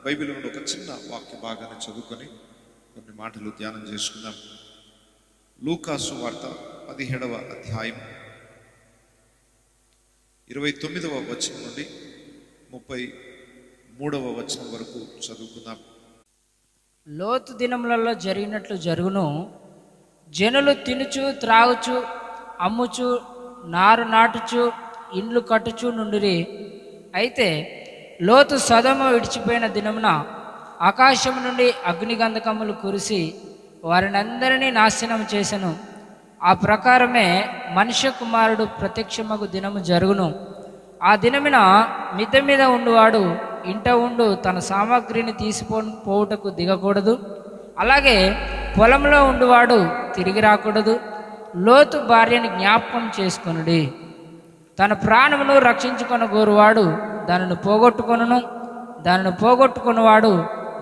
Bible నుండి ఒక చిన్న వాక్య భాగాన్ని చదువుకొని కొన్ని మాటలు ధ్యానం చేసుకుందాం. లూకాసు వార్త 17వ అధ్యాయం 29వ వచనం నుండి 33వ వచనం వరకు చదువుకుందాం. లోతు దినములలో జరిగినట్లు జరుగును. జనులు తినుచు త్రాగుచు అమ్ముచు నారు నాటుచు ఇండ్లు కట్టుచు నుండిరి. అయితే లోతు సొదొమ విడిచిపోయిన దినమున ఆకాశం నుండి అగ్నిగంధకములు కురిసి వారినందరినీ నాశనం చేసెను. ఆ ప్రకారమే మనుష్య కుమారుడు ప్రత్యక్షమగు దినము జరుగును. ఆ దినమున మిద్దె మీద ఉండువాడు ఇంట ఉండు తన సామాగ్రిని పోవుటకు దిగకూడదు. అలాగే పొలంలో ఉండువాడు తిరిగి రాకూడదు. లోతు భార్యని జ్ఞాపకం చేసుకొనుడి. తన ప్రాణమును రక్షించుకొనగోరువాడు దానిని పోగొట్టుకొనును, దానిని పోగొట్టుకున్నవాడు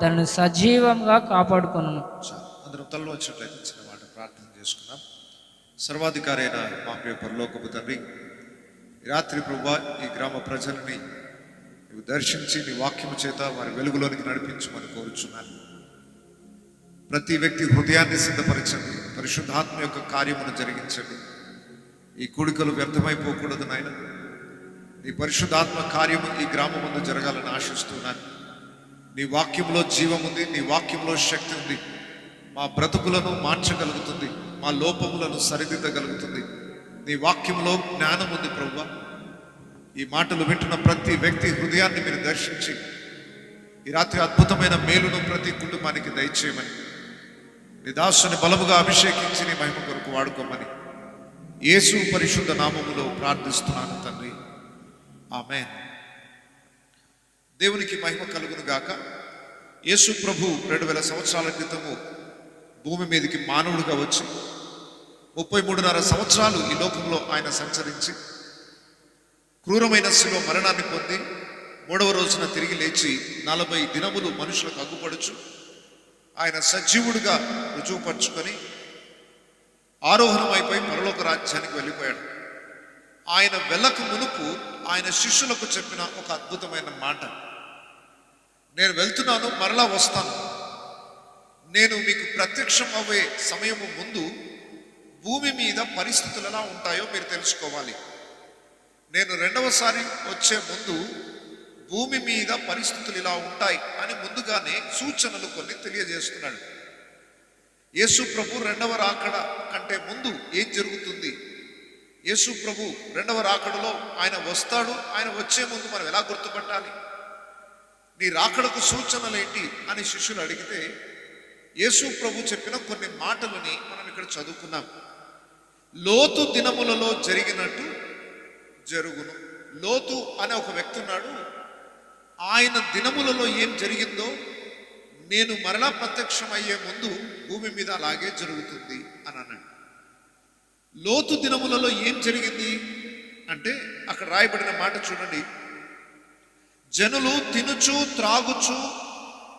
దానిని సజీవంగా కాపాడుకొనును. అందరం తలలో వచ్చినట్లయితే చిన్న మాట ప్రార్థన చేసుకున్నాం. సర్వాధికారి అయిన మా ప్రియ పరలోకపు తండ్రి, ఈ రాత్రి ప్రభువా ఈ గ్రామ ప్రజలని నువ్వు దర్శించి నీ వాక్యము చేత వారి వెలుగులోనికి నడిపించమని కోరుచున్నాను. ప్రతి వ్యక్తి హృదయాన్ని సిద్ధపరచండి, పరిశుద్ధాత్మ యొక్క కార్యమును జరిగించండి. ఈ కూడికలు వ్యర్థమైపోకూడదు నాయన. నీ పరిశుద్ధాత్మ కార్యము ఈ గ్రామం ముందు జరగాలని ఆశిస్తున్నాను. నీ వాక్యంలో జీవం ఉంది, నీ వాక్యంలో శక్తి ఉంది. మా బ్రతుకులను మార్చగలుగుతుంది, మా లోపములను సరిదిద్దగలుగుతుంది. నీ వాక్యంలో జ్ఞానం ఉంది ప్రభువా. ఈ మాటలు వింటున్న ప్రతి వ్యక్తి హృదయాన్ని మీరు దర్శించి ఈ రాత్రి అద్భుతమైన మేలును ప్రతి కుటుంబానికి దయచేయమని, నీ దాసుని బలముగా అభిషేకించి నీ మహిమ కొరకు వాడుకోమని యేసు పరిశుద్ధ నామములో ప్రార్థిస్తున్నాను తండ్రి, ఆమేన్. దేవునికి మహిమ కలుగును గాక. యేసు ప్రభు 2000 సంవత్సరాల క్రితము భూమి మీదకి మానవుడిగా వచ్చి 33.5 సంవత్సరాలు ఈ లోకంలో ఆయన సంచరించి క్రూరమైన శిలువ మరణాన్ని పొంది 3వ రోజున తిరిగి లేచి 40 దినములు మనుషులకు అగ్గుపడుచు ఆయన సజీవుడిగా రుజువుపరుచుకొని ఆరోహణమైపోయి పరలోక రాజ్యానికి వెళ్ళిపోయాడు. ఆయన వెళ్ళక మునుపు ఆయన శిష్యులకు చెప్పిన ఒక అద్భుతమైన మాట, నేను వెళ్తున్నాను, మరలా వస్తాను. నేను మీకు ప్రత్యక్షం అవ్వే సమయము ముందు భూమి మీద పరిస్థితులు ఎలా ఉంటాయో మీరు తెలుసుకోవాలి. నేను రెండవసారి వచ్చే ముందు భూమి మీద పరిస్థితులు ఇలా ఉంటాయి అని ముందుగానే సూచనలు కొన్ని తెలియజేస్తున్నాడు. యేసు ప్రభు రెండవ రాకడ కంటే ముందు ఏం జరుగుతుంది, యేసు ప్రభు రెండవ రాకడలో ఆయన వస్తాడు, ఆయన వచ్చే ముందు మనం ఎలా గుర్తుపట్టాలి, నీ రాకడకు సూచనలు ఏంటి అని శిష్యులు అడిగితే యేసు ప్రభు చెప్పిన కొన్ని మాటలని మనం ఇక్కడ చదువుకున్నాం. లోతు దినములలో జరిగినట్టు జరుగును. లోతు అనే ఒక వ్యక్తి ఉన్నాడు. ఆయన దినములలో ఏం జరిగిందో నేను మరలా ప్రత్యక్షం అయ్యే ముందు భూమి మీద అలాగే జరుగుతుంది అని అన్నాడు. లోతు దినములలో ఏం జరిగింది అంటే అక్కడ రాయబడిన మాట చూడండి. జనులు తినుచు త్రాగుచు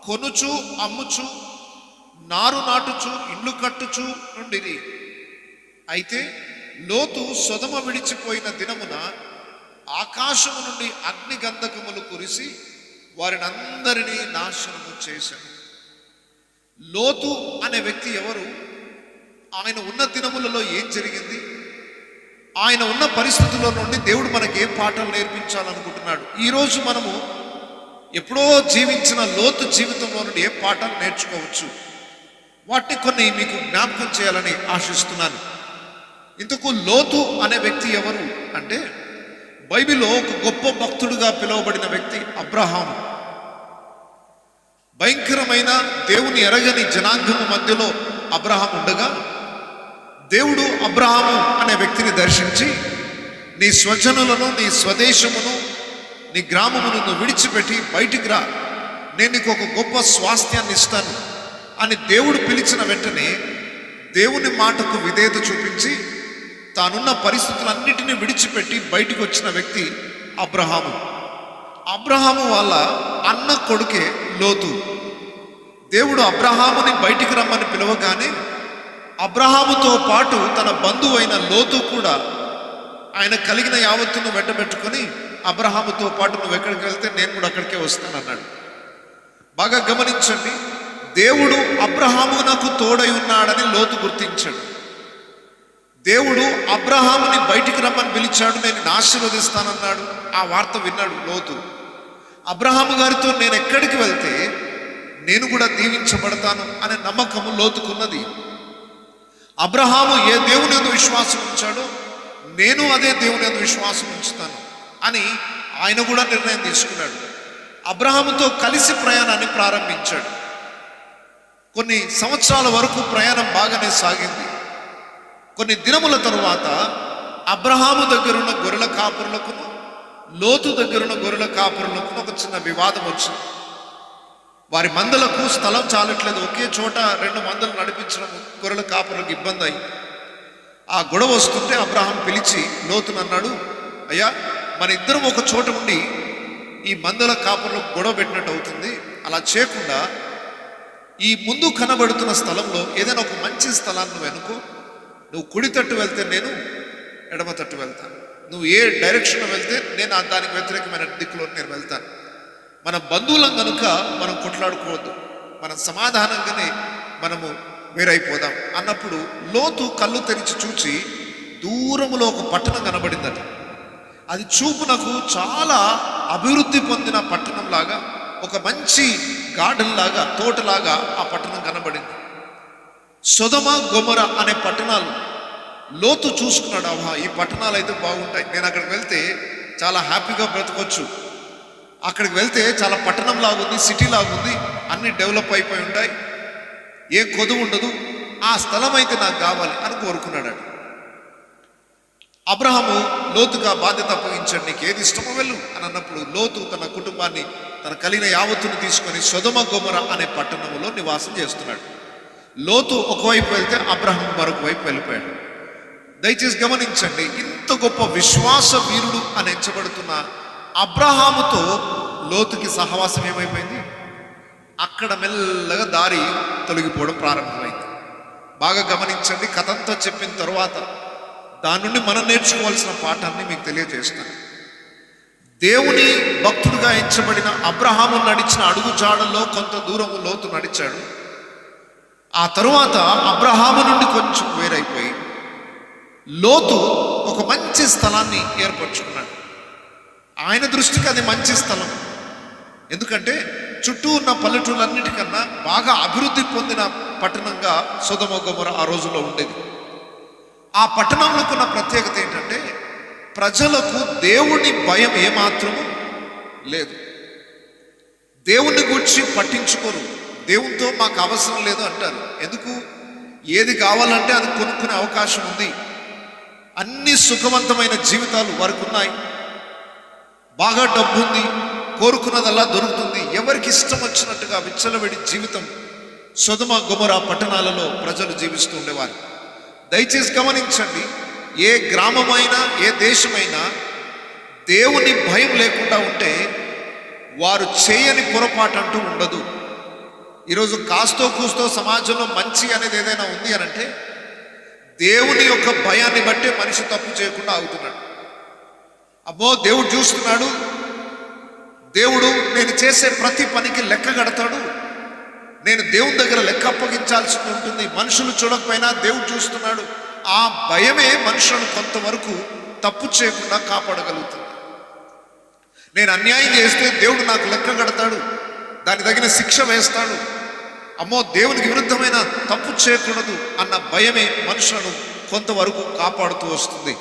కొనుచు అమ్ముచు నారు నాటుచు ఇండ్లు కట్టుచు నుండిరి. అయితే లోతు సొదొమ విడిచిపోయిన దినమున ఆకాశము నుండి అగ్ని గంధకములు కురిసి వారిని అందరినీ నాశనము చేశాను. లోతు అనే వ్యక్తి ఎవరు, ఆయన ఉన్న దినములలో ఏం జరిగింది, ఆయన ఉన్న పరిస్థితుల్లో నుండి దేవుడు మనకి ఏ పాఠాలు నేర్పించాలనుకుంటున్నాడు. ఈరోజు మనము ఎప్పుడో జీవించిన లోతు జీవితంలో నుండి ఏ పాఠాలు నేర్చుకోవచ్చు, వాటిని కొన్ని మీకు జ్ఞాపకం చేయాలని ఆశిస్తున్నాను. ఇంతకు లోతు అనే వ్యక్తి ఎవరు అంటే బైబిల్లో ఒక గొప్ప భక్తుడుగా పిలువబడిన వ్యక్తి అబ్రహాము. భయంకరమైన దేవుని ఎరగని జనాంగము మధ్యలో అబ్రహాం ఉండగా దేవుడు అబ్రహాము అనే వ్యక్తిని దర్శించి నీ స్వజనులను నీ స్వదేశమును నీ గ్రామమును నువ్వు విడిచిపెట్టి బయటికి రా, నేను నీకు ఒక గొప్ప స్వాస్థ్యాన్ని ఇస్తాను అని దేవుడు పిలిచిన వెంటనే దేవుని మాటకు విధేయత చూపించి తానున్న పరిస్థితులన్నిటినీ విడిచిపెట్టి బయటికి వచ్చిన వ్యక్తి అబ్రహాము. అబ్రహాము వాళ్ళ అన్న కొడుకే లోతు. దేవుడు అబ్రహాముని బయటికి రమ్మని పిలవగానే అబ్రహాముతో పాటు తన బంధువు అయిన లోతు కూడా ఆయన కలిగిన యావత్తును వెంటబెట్టుకొని అబ్రహాముతో పాటు నువ్వు ఎక్కడికి వెళ్తే నేను కూడా అక్కడికే వస్తానన్నాడు. బాగా గమనించండి, దేవుడు అబ్రహామునకు తోడై ఉన్నాడని లోతు గుర్తించాడు. దేవుడు అబ్రహాముని బయటికి రమ్మని పిలిచాడు, నేను నిన్ను ఆశీర్వదిస్తానన్నాడు. ఆ వార్త విన్నాడు లోతు. అబ్రహాము గారితో నేను ఎక్కడికి వెళ్తే నేను కూడా దీవించబడతాను అనే నమ్మకము లోతుకున్నది. అబ్రహాము ఏ దేవుని యందు విశ్వాసం ఉంచాడో నేను అదే దేవుని యందు విశ్వాసం ఉంచుతాను అని ఆయన కూడా నిర్ణయం తీసుకున్నాడు. అబ్రహాముతో కలిసి ప్రయాణాన్ని ప్రారంభించాడు. కొన్ని సంవత్సరాల వరకు ప్రయాణం బాగానే సాగింది. కొన్ని దినముల తరువాత అబ్రహాము దగ్గరున్న గొర్రెల కాపురులకును లోతు దగ్గరున్న గొర్రెల కాపురులకును ఒక చిన్న వివాదం వచ్చింది. వారి మందలకు స్థలం చాలట్లేదు, ఒకే చోట 2 మందలు నడిపించడం గొర్రెల కాపురులకు ఇబ్బంది అయింది. ఆ గొడవ వస్తుంటే అబ్రహాం పిలిచి లోతును అన్నాడు, అయ్యా మన ఇద్దరం ఒక చోట ఉండి ఈ మందల కాపురులకు గొడవ పెట్టినట్టు అవుతుంది. అలా చేయకుండా ఈ ముందు కనబడుతున్న స్థలంలో ఏదైనా ఒక మంచి స్థలాన్ని నువ్వు ఎన్నుకో. నువ్వు కుడి తట్టు వెళ్తే నేను ఎడమ తట్టు వెళ్తాను, నువ్వు ఏ డైరెక్షన్లో వెళ్తే నేను దానికి వ్యతిరేకమైన దిక్కులో నేను వెళ్తాను. మన బంధువులం కనుక మనం కొట్లాడుకోవద్దు, మనం సమాధానంగానే మనము వేరైపోదాం అన్నప్పుడు లోతు కళ్ళు తెరిచి చూచి దూరములో ఒక పట్టణం కనబడిందట. అది చూపునకు చాలా అభివృద్ధి పొందిన పట్టణం లాగా, ఒక మంచి గార్డెన్ లాగా, తోటలాగా ఆ పట్టణం కనబడింది. సొదొమ గొమొర అనే పట్టణాలు లోతు చూసుకున్నాడు. ఆహా, ఈ పట్టణాలు అయితే బాగుంటాయి, నేను అక్కడికి వెళ్తే చాలా హ్యాపీగా బ్రతకొచ్చు, అక్కడికి వెళ్తే చాలా పట్టణం లాగుంది, సిటీ లాగుంది, అన్ని డెవలప్ అయిపోయి ఉంటాయి, ఏ కొదువు ఉండదు, ఆ స్థలం అయితే నాకు కావాలి అని కోరుకున్నాడు. అబ్రహాము లోతుగా బాధ్యత అప్పగించాడు, నీకు ఏది ఇష్టమో వెళ్ళు అని అన్నప్పుడు లోతు తన కుటుంబాన్ని, తన కలిగిన యావత్తును తీసుకొని సొదొమ గొమొర అనే పట్టణంలో నివాసం చేస్తున్నాడు. లోతు ఒకవైపు వెళ్తే అబ్రహాం మరొక వైపు వెళ్ళిపోయాడు. దయచేసి గమనించండి, ఇంత గొప్ప విశ్వాస వీరుడు అని ఎంచబడుతున్న అబ్రహాముతో లోతుకి సహవాసం ఏమైపోయింది? అక్కడ మెల్లగా దారి తొలగిపోవడం ప్రారంభమైంది. బాగా గమనించండి, కథంతా చెప్పిన తర్వాత దాని నుండి మనం నేర్చుకోవాల్సిన పాఠాన్ని మీకు తెలియజేస్తాను. దేవుని భక్తుడిగా ఎంచబడిన అబ్రహాము నడిచిన అడుగుజాడల్లో కొంత దూరము లోతు నడిచాడు. ఆ తరువాత అబ్రహాము నుండి కొంచెం వేరైపోయి లోతు ఒక మంచి స్థలాన్ని ఏర్పరచుకున్నాడు. ఆయన దృష్టికి అది మంచి స్థలం, ఎందుకంటే చుట్టూ ఉన్న పల్లెటూళ్ళన్నిటికన్నా బాగా అభివృద్ధి పొందిన పట్టణంగా సొదొమ గొమొర ఆ రోజుల్లో ఉండేది. ఆ పట్టణంలోకి ఉన్న ప్రత్యేకత ఏంటంటే ప్రజలకు దేవుని భయం ఏమాత్రము లేదు. దేవుణ్ణి గురించి పట్టించుకోరు, దేవునితో మాకు అవసరం లేదు అంటారు. ఎందుకు? ఏది కావాలంటే అది కొనుక్కునే అవకాశం ఉంది, అన్ని సుఖవంతమైన జీవితాలు వారికి ఉన్నాయి, బాగా డబ్బు ఉంది, కోరుకున్నదల్లా దొరుకుతుంది, ఎవరికి ఇష్టం వచ్చినట్టుగా విచ్చలవిడి జీవితం సొదొమ గొమొర పట్టణాలలో ప్రజలు జీవిస్తూ ఉండేవారు. దయచేసి గమనించండి, ఏ గ్రామమైనా ఏ దేశమైనా దేవుని భయం లేకుండా ఉంటే వారు చేయని పొరపాటు అంటూ ఉండదు. ఈరోజు కాస్తో కూస్తో సమాజంలో మంచి అనేది ఏదైనా ఉంది అని అంటే దేవుని యొక్క భయాన్ని బట్టే మనిషి తప్పు చేయకుండా ఆగుతున్నాడు. అబ్బో దేవుడు చూస్తున్నాడు, దేవుడు నేను చేసే ప్రతి పనికి లెక్క కడతాడు, నేను దేవుని దగ్గర లెక్క అప్పగించాల్సి ఉంటుంది, మనుషులు చూడకపోయినా దేవుడు చూస్తున్నాడు. ఆ భయమే మనుషులను కొంతవరకు తప్పు చేయకుండా కాపాడగలుగుతుంది. నేను అన్యాయం చేస్తే దేవుడు నాకు లెక్క కడతాడు, దాని తగిన శిక్ష వేస్తాడు, అమ్మో దేవునికి విరుద్ధమైన తప్పు చేయకూడదు అన్న భయమే మనుషులను కొంతవరకు కాపాడుతూ వస్తుంది.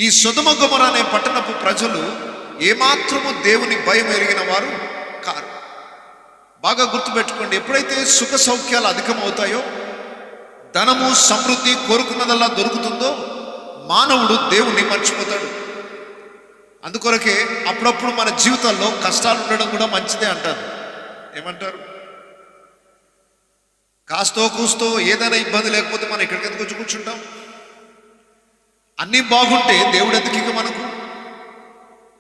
ఈ సొదొమ గొమొర అనే పట్టణపు ప్రజలు ఏమాత్రము దేవుని భయం ఎరిగిన వారు కారు. బాగా గుర్తుపెట్టుకోండి, ఎప్పుడైతే సుఖ సౌఖ్యాలు అధికమవుతాయో, ధనము సమృద్ధి కోరుకున్నదల్లా దొరుకుతుందో మానవుడు దేవుణ్ణి మర్చిపోతాడు. అందుకొరకే అప్పుడప్పుడు మన జీవితాల్లో కష్టాలు ఉండడం కూడా మంచిదే అంటారు. ఏమంటారు? కాస్తో కూస్తో ఏదైనా ఇబ్బంది లేకపోతే మనం ఇక్కడికి ఎందుకు వచ్చి కూర్చుంటాం? అన్నీ బాగుంటే దేవుడు ఎందుకు ఇక మనకు?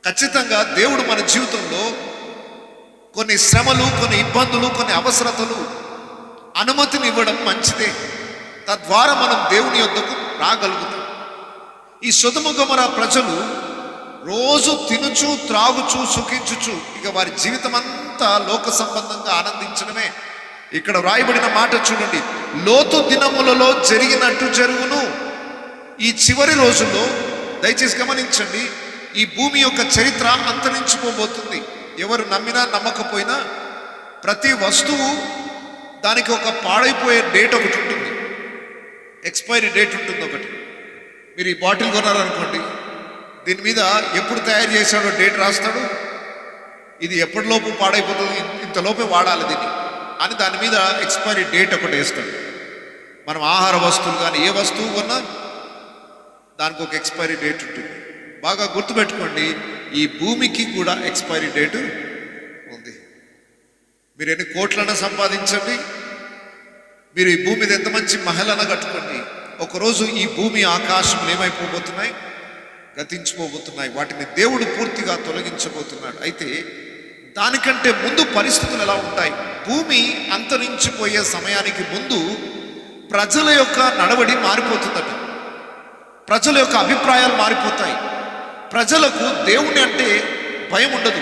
ఖచ్చితంగా దేవుడు మన జీవితంలో కొన్ని శ్రమలు, కొన్ని ఇబ్బందులు, కొన్ని అవసరతలు అనుమతిని ఇవ్వడం మంచిదే. తద్వారా మనం దేవుని యొద్దకు రాగలుగుతాం. ఈ సొదొమ గొమొర ప్రజలు రోజు తినుచు త్రాగుచు సుఖించుచు ఇక వారి జీవితం అంతా లోక సంబంధంగా ఆనందించడమే. ఇక్కడ వ్రాయబడిన మాట చూడండి, లోతు దినములలో జరిగినట్టు జరుగును. ఈ చివరి రోజుల్లో దయచేసి గమనించండి, ఈ భూమి యొక్క చరిత్ర అంతరించిపోబోతుంది. ఎవరు నమ్మినా నమ్మకపోయినా ప్రతి వస్తువు దానికి ఒక పాడైపోయే డేట్ ఒకటి ఉంటుంది, ఎక్స్పైరీ డేట్ ఉంటుంది ఒకటి. మీరు ఈ బాటిల్ కొన్నారనుకోండి, దీని మీద ఎప్పుడు తయారు చేశాడో డేట్ రాస్తాడు, ఇది ఎప్పటిలోపు పాడైపోతుంది, ఇంతలోపే వాడాలి దీన్ని అని దాని మీద ఎక్స్పైరీ డేట్ ఒకటి వేస్తాడు. మనం ఆహార వస్తువులు కానీ ఏ వస్తువు కొన్నా దానికి ఒక ఎక్స్పైరీ డేట్ ఉంటుంది. బాగా గుర్తుపెట్టుకోండి, ఈ భూమికి కూడా ఎక్స్పైరీ డేటు ఉంది. మీరు ఎన్ని కోట్లన్నా సంపాదించండి, మీరు ఈ భూమి మీద ఎంత మంచి మహలన కట్టుకోండి, ఒకరోజు ఈ భూమి ఆకాశం ఏమైపోబోతున్నాయి, గతించిపోబోతున్నాయి. వాటిని దేవుడు పూర్తిగా తొలగించబోతున్నాడు. అయితే దానికంటే ముందు పరిస్థితులు ఎలా ఉంటాయి? భూమి అంతరించిపోయే సమయానికి ముందు ప్రజల యొక్క నడవడి మారిపోతుందట. ప్రజల యొక్క అభిప్రాయాలు మారిపోతాయి. ప్రజలకు దేవుని అంటే భయం ఉండదు,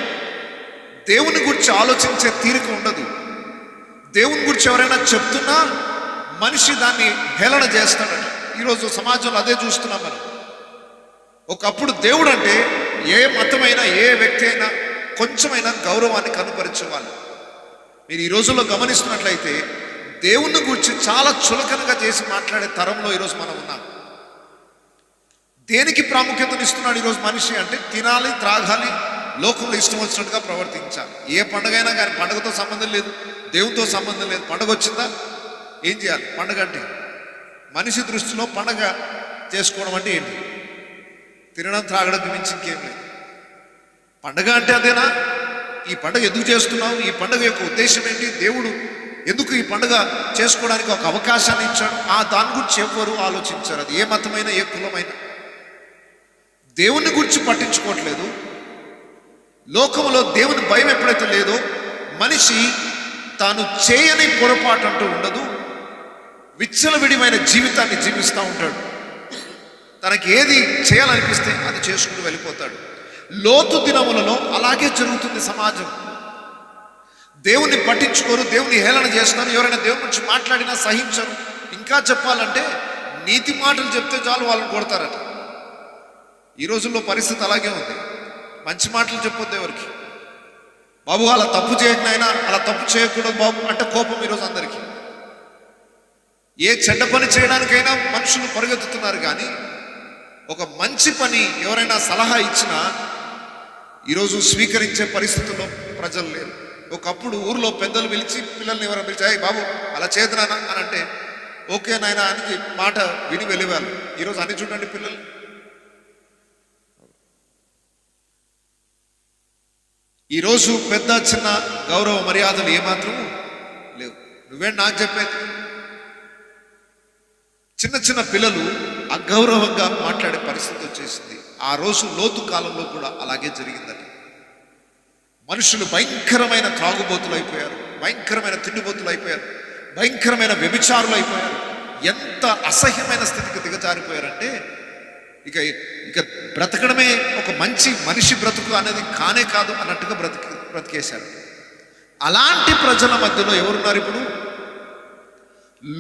దేవుని గురించి ఆలోచించే తీరిక ఉండదు. దేవుని గురించి ఎవరైనా చెప్తున్నా మనిషి దాన్ని హేళన చేస్తాడట. ఈరోజు సమాజంలో అదే చూస్తున్నాం మనం. ఒకప్పుడు దేవుడు అంటే ఏ మతమైనా ఏ వ్యక్తి అయినా కొంచెమైనా గౌరవాన్ని కనుపరిచేవాళ్ళు. మీరు ఈ రోజుల్లో గమనిస్తున్నట్లయితే దేవుని గురించి చాలా చులకనగా చేసి మాట్లాడే తరంలో ఈరోజు మనం ఉన్నాం. దేనికి ప్రాముఖ్యతనిస్తున్నాడు ఈరోజు మనిషి అంటే తినాలి, త్రాగాలి, లోకంలో ఇష్టం వచ్చినట్టుగా ప్రవర్తించాలి. ఏ పండుగ అయినా కానీ పండుగతో సంబంధం లేదు, దేవునితో సంబంధం లేదు. పండుగ వచ్చిందా ఏం చేయాలి? పండుగ అంటే మనిషి దృష్టిలో పండుగ చేసుకోవడం అంటే ఏంటి? తినడం త్రాగడం మించి ఇంకేం లేదు. పండుగ అంటే అదేనా? ఈ పండుగ ఎందుకు చేస్తున్నావు? ఈ పండుగ యొక్క ఉద్దేశం ఏంటి? దేవుడు ఎందుకు ఈ పండుగ చేసుకోవడానికి ఒక అవకాశాన్ని ఇచ్చాడు? దాని గురించి ఎవరు ఆలోచించారు. అది ఏ మతమైనా ఏ కులమైనా దేవుని గురించి పట్టించుకోవట్లేదు. లోకంలో దేవుని భయం ఎప్పుడైతే లేదో మనిషి తాను చేయని పొరపాటు అంటూ ఉండదు, విచ్చలవిడిమైన జీవితాన్ని జీవిస్తూ ఉంటాడు. తనకి ఏది చేయాలనిపిస్తే అది చేసుకుంటూ వెళ్ళిపోతాడు. లోతు దినములలో అలాగే జరుగుతుంది సమాజం. దేవుణ్ణి పట్టించుకోరు, దేవుని హేళన చేస్తున్నారు. ఎవరైనా దేవుని గురించి మాట్లాడినా సహించరు. ఇంకా చెప్పాలంటే నీతి మాటలు చెప్తే చాలు వాళ్ళని కొడతారట. ఈ రోజుల్లో పరిస్థితి అలాగే ఉంది. మంచి మాటలు చెప్పొద్దు ఎవరికి. బాబు అలా తప్పు చేయకనైనా, అలా తప్పు చేయకూడదు బాబు అంటే కోపం ఈరోజు అందరికీ. ఏ చెడ్డ పని చేయడానికైనా మనుషులు పరిగెత్తుతున్నారు, కానీ ఒక మంచి పని ఎవరైనా సలహా ఇచ్చినా ఈరోజు స్వీకరించే పరిస్థితుల్లో ప్రజలు లేరు. ఒకప్పుడు ఊర్లో పెద్దలు పిలిచి పిల్లల్ని ఎవరైనా పిలిచి అయ్యి బాబు అలా చేద్దానా అని అంటే ఓకే నాయన అని మాట విని వెళ్ళేవాళ్ళు. ఈరోజు అన్ని చూడండి పిల్లలు. ఈరోజు పెద్ద చిన్న గౌరవ మర్యాదలు ఏమాత్రం లేవు. నువ్వేంటి నాకు చెప్పేది? చిన్న చిన్న పిల్లలు అగౌరవంగా మాట్లాడే పరిస్థితి వచ్చేసింది. ఆ రోజు లోతు కాలంలో కూడా అలాగే జరిగిందట. మనుషులు భయంకరమైన త్రాగుబోతులు అయిపోయారు, భయంకరమైన తిండిబోతులు అయిపోయారు, భయంకరమైన వ్యభిచారులు అయిపోయారు. ఎంత అసహ్యమైన స్థితికి దిగజారిపోయారంటే ఇక ఇక బ్రతకడమే ఒక మంచి మనిషి బ్రతుకు అనేది కానే కాదు అన్నట్టుగా బ్రతికేశారు. అలాంటి ప్రజల మధ్యలో ఎవరున్నారు ఇప్పుడు?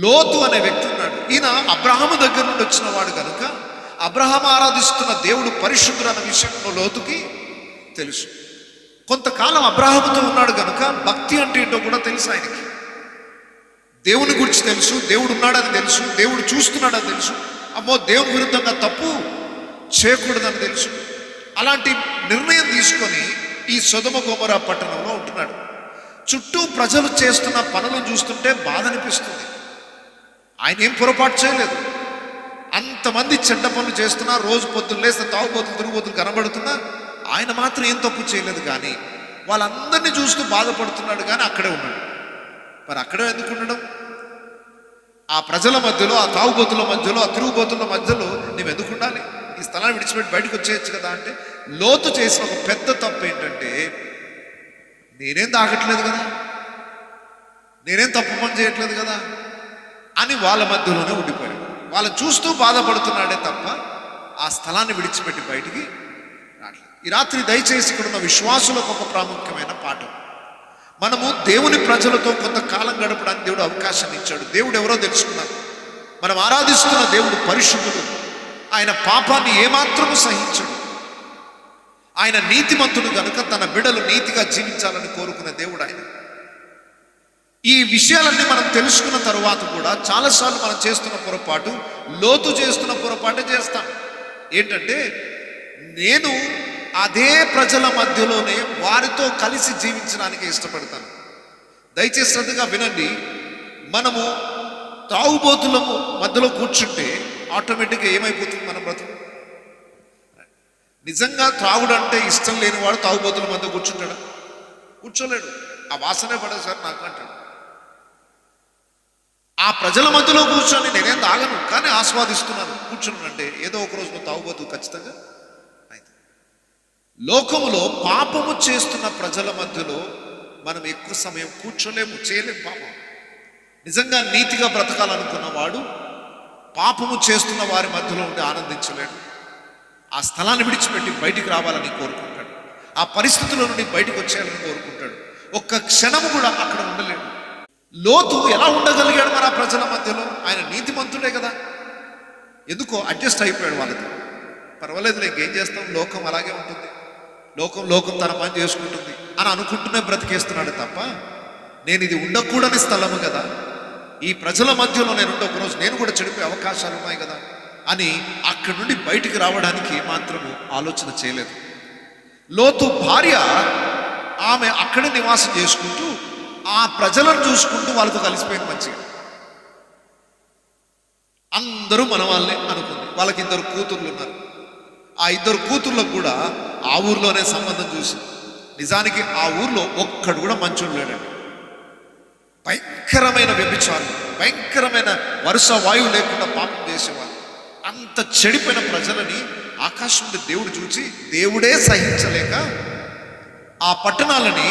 లోతు అనే వ్యక్తి ఉన్నాడు. ఈయన అబ్రహాము దగ్గర నుండి వచ్చిన వాడు కనుక అబ్రహాము ఆరాధిస్తున్న దేవుడు పరిశుద్ధుడు అన్న విషయంలో లోతుకి తెలుసు. కొంతకాలం అబ్రహాముతో ఉన్నాడు కనుక భక్తి అంటే ఏంటో కూడా తెలుసు ఆయనకి. దేవుని గురించి తెలుసు, దేవుడు ఉన్నాడని తెలుసు, దేవుడు చూస్తున్నాడని తెలుసు. అమ్మో దేవుని విరుద్ధంగా తప్పు చేయకూడదని తెలుసు. అలాంటి నిర్ణయం తీసుకొని ఈ సొదొమ గొమొర్రా పట్టణంలో ఉంటున్నాడు. చుట్టూ ప్రజలు చేస్తున్న పనులను చూస్తుంటే బాధ అనిపిస్తుంది. ఆయన ఏం పొరపాటు చేయలేదు. అంతమంది చెడ్డ పనులు చేస్తున్నా, రోజు పొద్దున్న లేస్తే తాగుబోతులు తిరుగుబోతులు కనబడుతున్నా ఆయన మాత్రం ఏం తప్పు చేయలేదు. కానీ వాళ్ళందరినీ చూస్తూ బాధపడుతున్నాడు, కానీ అక్కడే ఉన్నాడు. మరి అక్కడే ఎందుకు ఉండడం? ఆ ప్రజల మధ్యలో, ఆ తాగుబోతుల మధ్యలో, ఆ తిరుగుబోతుల మధ్యలో నువ్వు ఎందుకు ఉండాలి? ఈ స్థలాన్ని విడిచిపెట్టి బయటకు వచ్చేయచ్చు కదా అంటే లోతు చేసిన ఒక పెద్ద తప్పు ఏంటంటే నేనేం తాగట్లేదు కదా, నేనేం తప్పు పని చేయట్లేదు కదా అని వాళ్ళ మధ్యలోనే ఉండిపోయాడు. వాళ్ళని చూస్తూ బాధపడుతున్నాడే తప్ప ఆ స్థలాన్ని విడిచిపెట్టి బయటికి రావట్లేదు. ఈ రాత్రి దయచేసి ఇక్కడ ఉన్న విశ్వాసులకు ఒక ప్రాముఖ్యమైన పాఠం. మనము దేవుని ప్రజలతో కొంతకాలం గడపడానికి దేవుడు అవకాశాన్ని ఇచ్చాడు. దేవుడు ఎవరో తెలుసుకున్నాం. మనం ఆరాధిస్తున్న దేవుడు పరిశుద్ధుడు. ఆయన పాపాన్ని ఏమాత్రము సహించడు. ఆయన నీతిమంతుడు కనుక తన బిడ్డలు నీతిగా జీవించాలని కోరుకునే దేవుడు ఆయన. ఈ విషయాలన్నీ మనం తెలుసుకున్న తరువాత కూడా చాలాసార్లు మనం చేస్తున్న పొరపాటు, లోతు చేస్తున్న పొరపాటే చేస్తాం. ఏంటంటే, నేను అదే ప్రజల మధ్యలోనే వారితో కలిసి జీవించడానికి ఇష్టపడతాను. దయచేసి శ్రద్ధగా వినండి. మనము తాగుబోతులము మధ్యలో కూర్చుంటే ఆటోమేటిక్గా ఏమైపోతుంది మన బ్రతుకు? నిజంగా త్రాగుడు అంటే ఇష్టం లేనివాడు తాగుబోతుల మధ్య కూర్చుంటాడా? కూర్చోలేడు. ఆ వాసనే పడదు సార్ నాకు అంటాడు. ఆ ప్రజల మధ్యలో కూర్చొని నేనేం తాగను కానీ ఆస్వాదిస్తున్నాను కూర్చున్నానంటే ఏదో ఒక రోజు నువ్వు తాగుబోతు ఖచ్చితంగా అయితే. లోకములో పాపము చేస్తున్న ప్రజల మధ్యలో మనం ఎక్కువ సమయం కూర్చోలేము, చేయలేము. పాపం నిజంగా నీతిగా బ్రతకాలనుకున్న వాడు పాపము చేస్తున్న వారి మధ్యలో ఉండి ఆనందించలేడు. ఆ స్థలాన్ని విడిచిపెట్టి బయటికి రావాలని కోరుకుంటాడు. ఆ పరిస్థితుల నుండి బయటకు వచ్చేయాలని కోరుకుంటాడు. ఒక్క క్షణము కూడా అక్కడ ఉండలేడు. లోతు ఎలా ఉండగలిగాడు మన ప్రజల మధ్యలో? ఆయన నీతిమంతుడే కదా. ఎందుకో అడ్జస్ట్ అయిపోయాడు వాళ్ళతో. పర్వాలేదు, ఇంకేం చేస్తాం, లోకం అలాగే ఉంటుంది, లోకం తన పని చేసుకుంటుంది అని అనుకుంటూనే బ్రతికేస్తున్నాడు తప్ప, నేను ఇది ఉండకూడని స్థలము కదా, ఈ ప్రజల మధ్యలో నేనుంటే ఒకరోజు నేను కూడా చెడిపోయే అవకాశాలు ఉన్నాయి కదా అని అక్కడి నుండి బయటికి రావడానికి మాత్రము ఆలోచన చేయలేదు. లోతు భార్య ఆమె అక్కడే నివాసం చేసుకుంటూ ఆ ప్రజలను చూసుకుంటూ వాళ్ళతో కలిసిపోయింది మంచిగా. అందరూ మన వాళ్ళే అనుకుంది. వాళ్ళకి 2 కూతుర్లు ఉన్నారు. ఆ 2 కూతుర్లకు కూడా ఆ ఊర్లోనే సంబంధం చూసింది. నిజానికి ఆ ఊర్లో ఒక్కడు కూడా మంచోడు లేడండి. భయంకరమైన వ్యభిచారం, భయంకరమైన వరుస వాయువు లేకుండా పాపం చేసేవాళ్ళు. అంత చెడిపోయిన ప్రజలని ఆకాశం నుండి దేవుడు చూసి దేవుడే సహించలేక ఆ పట్టణాలని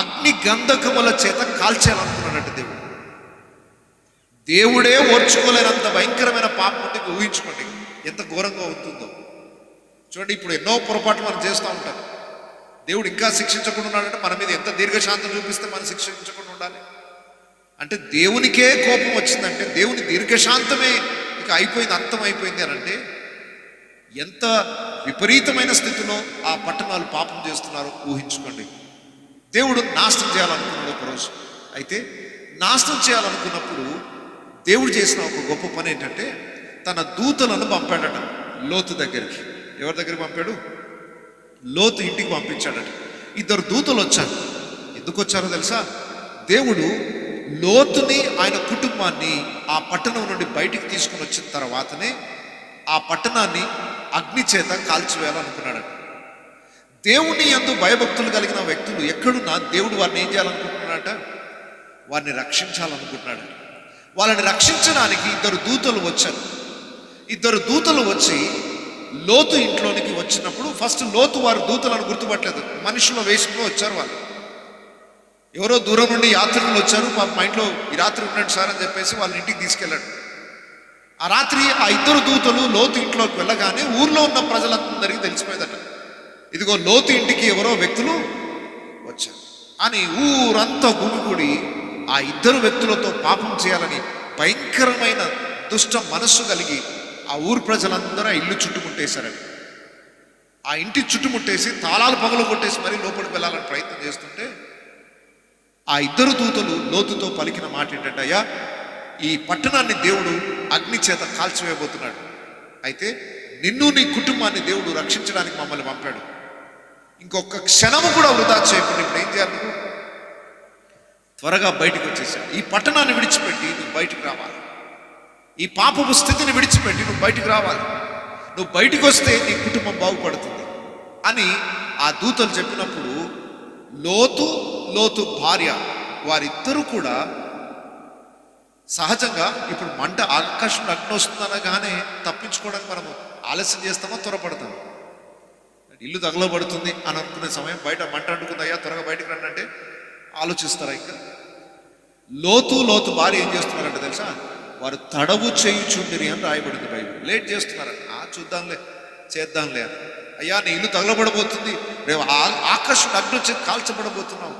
అగ్ని గంధకముల చేత కాల్చేయాలనుకున్నాడంటే దేవుడే ఓర్చుకోలేనంత భయంకరమైన పాపం ఉంటే ఊహించుకోండి ఎంత ఘోరంగా ఉంటుందో. చూడండి, ఇప్పుడు ఎన్నో పొరపాట్లు మనం చేస్తూ ఉంటాం. దేవుడు ఇంకా శిక్షించకుండా ఉన్నాడంటే మన మీద ఎంత దీర్ఘశాంతం చూపిస్తే మనం శిక్షించకుండా ఉండాలి? అంటే దేవునికే కోపం వచ్చిందంటే దేవుని దీర్ఘశాంతమే ఇక అయిపోయింది, అంతం అయిపోయింది అని అంటే ఎంత విపరీతమైన స్థితిలో ఆ పట్టణాలు పాపం చేస్తున్నారో ఊహించుకోండి. దేవుడు నాశనం చేయాలనుకున్నాడు ఒకరోజు. అయితే నాశనం చేయాలనుకున్నప్పుడు దేవుడు చేసిన ఒక గొప్ప పని ఏంటంటే తన దూతలను పంపాడట లోతు దగ్గరికి. ఎవరి దగ్గరికి పంపాడు? లోతు ఇంటికి పంపించాడట. 2 దూతలు వచ్చారు. ఎందుకు వచ్చారో తెలుసా? దేవుడు లోతుని ఆయన కుటుంబాన్ని ఆ పట్టణం నుండి బయటికి తీసుకుని వచ్చిన తర్వాతనే ఆ పట్టణాన్ని అగ్ని చేత కాల్చివేయాలనుకున్నాడట. దేవుని యందు భయభక్తులు కలిగిన వ్యక్తులు ఎక్కడున్నా దేవుడు వారిని ఏం చేయాలనుకుంటున్నాడట? వారిని రక్షించాలనుకుంటున్నాడు. వాళ్ళని రక్షించడానికి 2 దూతలు వచ్చారు. 2 దూతలు వచ్చి లోతు ఇంట్లోనికి వచ్చినప్పుడు ఫస్ట్ లోతు వారు దూతలను గుర్తుపట్టలేదు. మనుషుల వేషంలో వచ్చారు. వాళ్ళు ఎవరో దూరం నుండి యాత్రికులు వచ్చారు. మా ఇంట్లో ఈ రాత్రి ఉండండి సార్ అని చెప్పేసి వాళ్ళ ఇంటికి తీసుకెళ్ళాడు. ఆ రాత్రి ఆ 2 దూతలు లోతు ఇంట్లోకి వెళ్ళగానే ఊర్లో ఉన్న ప్రజలందరికీ తెలిసిపోయిందట, ఇదిగో లోతు ఇంటికి ఎవరో వ్యక్తులు వచ్చారు అని. ఊరంతా గుమిగూడి ఆ 2 వ్యక్తులతో పాపం చేయాలని భయంకరమైన దుష్ట మనస్సు కలిగి ఆ ఊరు ప్రజలందరూ ఆ ఇల్లు చుట్టుముట్టేశారని. ఆ ఇంటి చుట్టుముట్టేసి తాళాలు పగలు కొట్టేసి మరీ లోపలికి వెళ్ళాలని ప్రయత్నం చేస్తుంటే ఆ 2 దూతలు లోతుతో పలికిన మాట ఏంటంటే, అయ్యా, ఈ పట్టణాన్ని దేవుడు అగ్ని చేత కాల్చివేయబోతున్నాడు. అయితే నిన్ను నీ కుటుంబాన్ని దేవుడు రక్షించడానికి మమ్మల్ని పంపాడు. ఇంకొక క్షణము కూడా వృధా చేయకుండా ఇప్పుడు ఏం చేయాలి? నువ్వు త్వరగా బయటకు వచ్చేసాడు. ఈ పట్టణాన్ని విడిచిపెట్టి నువ్వు బయటికి రావాలి. ఈ పాపపు స్థితిని విడిచిపెట్టి నువ్వు బయటికి రావాలి. నువ్వు బయటికి వస్తే నీ కుటుంబం బాగుపడుతుంది అని ఆ దూతలు చెప్పినప్పుడు లోతు భార్య వారిద్దరూ కూడా సహజంగా ఇప్పుడు మంట ఆకాశంలో అగ్ని వస్తుందనగానే తప్పించుకోవడానికి మనము ఆలస్యం చేస్తామో త్వరపడతాము. ఇల్లు తగలబడుతుంది అని అనుకునే సమయం బయట మంట అంటుకుందయ్యా త్వరగా బయటకు రండి అంటే ఆలోచిస్తారా? ఇంకా లోతు భార్య ఏం చేస్తున్నారంటే తెలుసా? వారు తడవు చేయుచుండిరి అని రాయబడింది బైబిల్. లేట్ చేస్తున్నారని చూద్దాంలే చేద్దాంలే అని. అయ్యా నీ ఇల్లు తగలబడబోతుంది, రేపు ఆకాశం అగ్ని వచ్చి కాల్చబడబోతున్నావు,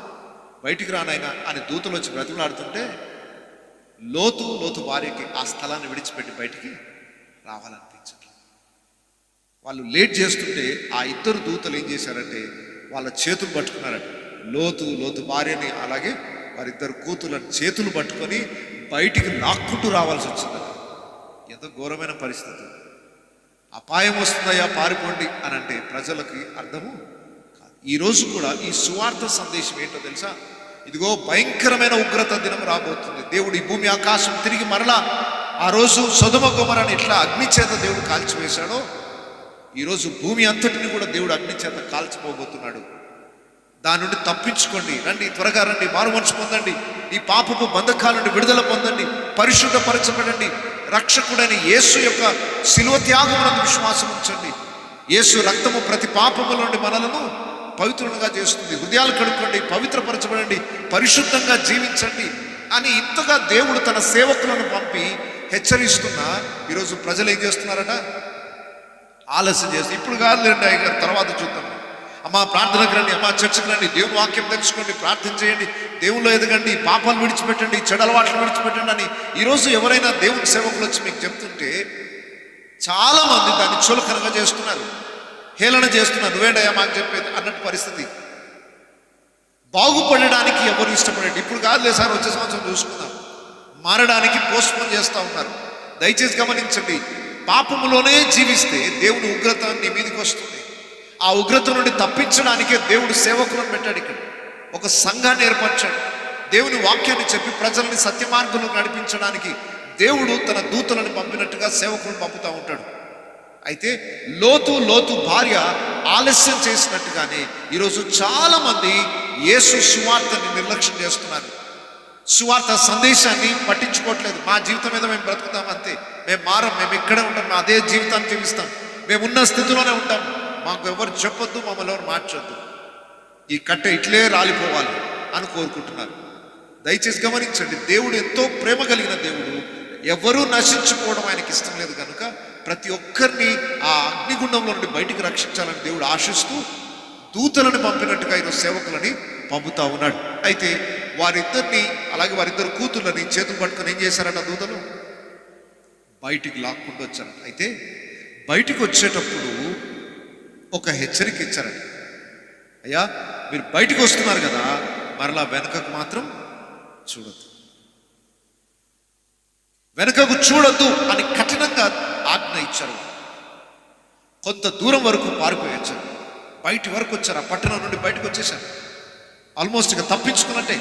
బయటికి రానైనా అని దూతలు వచ్చి బ్రతిమలాడుతుంటే లోతు భార్యకి ఆ స్థలాన్ని విడిచిపెట్టి బయటికి రావాలనిపించట్లేదు. వాళ్ళు లేట్ చేస్తుంటే ఆ ఇద్దరు దూతలు ఏం చేశారంటే వాళ్ళ చేతులు పట్టుకున్నారట. లోతు భార్యని అలాగే వారిద్దరు కూతుళ్ళని చేతులు పట్టుకొని బయటికి లాక్కుంటూ రావాల్సి వచ్చిందట. ఎంత ఘోరమైన పరిస్థితి. అపాయం వస్తుందయ్యా పారిపోండి అని అంటే ప్రజలకి అర్థము కాదు. ఈరోజు కూడా ఈ సువార్త సందేశం ఏంటో తెలుసా? ఇదిగో భయంకరమైన ఉగ్రత దినం రాబోతుంది. దేవుడు ఈ భూమి ఆకాశం తిరిగి మరలా ఆ రోజు సొదొమ గొమొర్రాని ఎట్లా అగ్ని చేత దేవుడు కాల్చివేశాడో ఈరోజు భూమి అంతటిని కూడా దేవుడు అగ్ని చేత కాల్చిపోబోతున్నాడు. దాని నుండి తప్పించుకోండి, రండి, త్వరగా రండి, మారు మనసు పొందండి, ఈ పాపపు బంధకాల నుండి విడుదల పొందండి, పరిశుద్ధపరచబడండి, రక్షకుడైన యేసు యొక్క శిలువ త్యాగమునందు విశ్వాసం ఉంచండి. యేసు రక్తము ప్రతి పాపముల నుండి మనలను పవిత్రులుగా చేస్తుంది. హృదయాలు కడుక్కోండి, పవిత్రపరచబడండి, పరిశుద్ధంగా జీవించండి అని ఇంతగా దేవుడు తన సేవకులను పంపి హెచ్చరిస్తున్నా ఈరోజు ప్రజలు ఏం చేస్తున్నారట? ఆలస్యం చేస్తారు. ఇప్పుడు కాదులేండి అయ్యగారు, తర్వాత చూద్దాం. అమ్మా ప్రార్థనకు రండి, అమ్మా చర్చకు రండి, దేవుని వాక్యం తెలుసుకోండి, ప్రార్థన చేయండి, దేవుళ్ళు ఎదగండి, పాపాలు విడిచిపెట్టండి, చెడు అలవాట్లు విడిచిపెట్టండి అని ఈరోజు ఎవరైనా దేవుని సేవకులు వచ్చి మీకు చెప్తుంటే చాలా మంది దాన్ని చులకనగా చేస్తున్నారు, హేళన చేస్తున్నారు. నువ్వేంటయ్యా మాకు చెప్పేది అన్నట్టు పరిస్థితి. బాగుపడడానికి ఎవరు ఇష్టపడండి. ఇప్పుడు కాదులే సార్, వచ్చే సంవత్సరం చూసుకుందాం, మారడానికి పోస్ట్పోన్ చేస్తూ ఉన్నారు. దయచేసి గమనించండి, పాపములోనే జీవిస్తే దేవుని ఉగ్రత నీ మీదకి వస్తుంది. ఆ ఉగ్రత నుండి తప్పించడానికే దేవుడు సేవకులను పెట్టాడు. ఇక్కడ ఒక సంఘాన్ని ఏర్పరిచాడు. దేవుని వాక్యాన్ని చెప్పి ప్రజల్ని సత్య మార్గంలో నడిపించడానికి దేవుడు తన దూతలను పంపినట్టుగా సేవకులను పంపుతూ ఉంటాడు. అయితే లోతు భార్య ఆలస్యం చేసినట్టుగానే ఈరోజు చాలా మంది యేసు సువార్తని నిర్లక్ష్యం చేస్తున్నారు. సువార్త సందేశాన్ని పట్టించుకోవట్లేదు. మా జీవితం మీద మేము బ్రతుకుతాం అంతే, మేము మారం, మేము ఇక్కడే ఉంటాం, అదే జీవితాన్ని జీవిస్తాం, మేము ఉన్న స్థితిలోనే ఉంటాం, మాకు ఎవరు చెప్పొద్దు, మమ్మల్ని ఎవరు మార్చొద్దు, ఈ కట్టె ఇట్లే రాలిపోవాలి అని కోరుకుంటున్నారు. దయచేసి గమనించండి, దేవుడు ఎంతో ప్రేమ కలిగిన దేవుడు, ఎవరూ నశించుకోవడం ఆయనకి ఇష్టం లేదు కనుక ప్రతి ఒక్కరిని ఆ అగ్నిగుండంలో నుండి బయటికి రక్షించాలని దేవుడు ఆశిస్తూ దూతలను పంపినట్టుగా ఈరోజు సేవకులని పంపుతా ఉన్నాడు. అయితే వారిద్దరిని అలాగే వారిద్దరు కూతుర్లని చేతులు పట్టుకొని ఏం చేశారట? దూతలు బయటికి లాక్కుంటూ వచ్చారట. అయితే బయటికి వచ్చేటప్పుడు ఒక హెచ్చరిక ఇచ్చారట. అయ్యా మీరు బయటికి వస్తున్నారు కదా, మరలా వెనకకు మాత్రం చూడొద్దు, వెనకకు చూడొద్దు అని కఠినంగా ఆజ్ఞ ఇచ్చారు. కొంత దూరం వరకు పారిపోయి వచ్చారు, బయటి వరకు వచ్చారు, ఆ పట్టణం నుండి బయటకు వచ్చేసారు, ఆల్మోస్ట్ ఇక తప్పించుకున్నట్టే.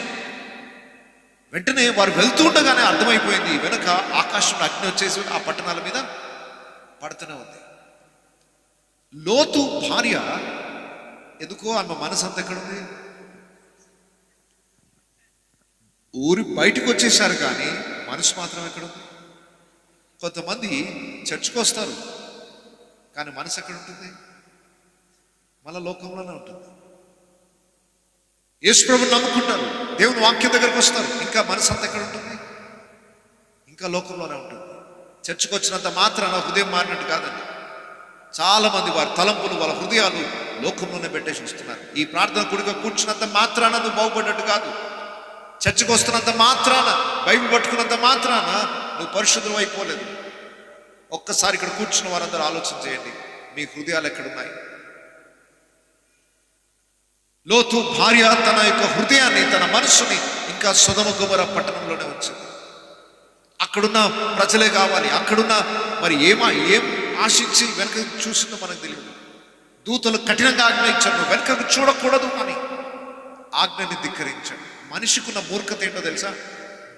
వెంటనే వారు వెళ్తూ ఉండగానే అర్థమైపోయింది, వెనక ఆకాశంలో అగ్ని వచ్చేసి ఆ పట్టణాల మీద పడుతూనే ఉంది. లోతు భార్య ఎందుకో ఆమె మనసు అంతా ఎక్కడుంది? ఊరి బయటకు వచ్చేసారు కానీ మనసు మాత్రం ఎక్కడుంది? కొంతమంది చర్చకు వస్తారు కానీ మనసు ఎక్కడ ఉంటుంది? మన లోకంలోనే ఉంటుంది. యేసు ప్రభువుని నమ్ముకుంటారు, దేవుని వాక్యం దగ్గరకు వస్తారు, ఇంకా మనసు అంతా ఎక్కడ ఉంటుంది? ఇంకా లోకంలోనే ఉంటుంది. చర్చకు వచ్చినంత మాత్రాన హృదయం మారినట్టు కాదండి. చాలా మంది వారి తలంపులు, వాళ్ళ హృదయాలు లోకంలోనే పెట్టేసి వస్తున్నారు. ఈ ప్రార్థన గుడిగా కూర్చున్నంత మాత్రాన నువ్వు బాగుపడ్డట్టు కాదు. చర్చకు వస్తున్నంత మాత్రాన, బైబిల్ పట్టుకున్నంత మాత్రాన నువ్వు పరిశుద్ధం అయిపోలేదు. ఒక్కసారి ఇక్కడ కూర్చున్న వారందరూ ఆలోచన చేయండి, మీ హృదయాలు ఎక్కడున్నాయి? లోతు భార్య తన యొక్క హృదయాన్ని, తన మనస్సుని ఇంకా సొదొమ గొమొర్రా పట్టణంలోనే వచ్చింది. అక్కడున్న ప్రజలే కావాలి, అక్కడున్న మరి ఏం ఆశించి వెనక చూసిందో మనకు తెలియదు. దూతలు కఠినంగా ఆజ్ఞ ఇచ్చాడు, వెనకకు చూడకూడదు అని ఆజ్ఞని ధిక్కరించాడు. మనిషికున్న మూర్ఖత ఏంటో తెలుసా?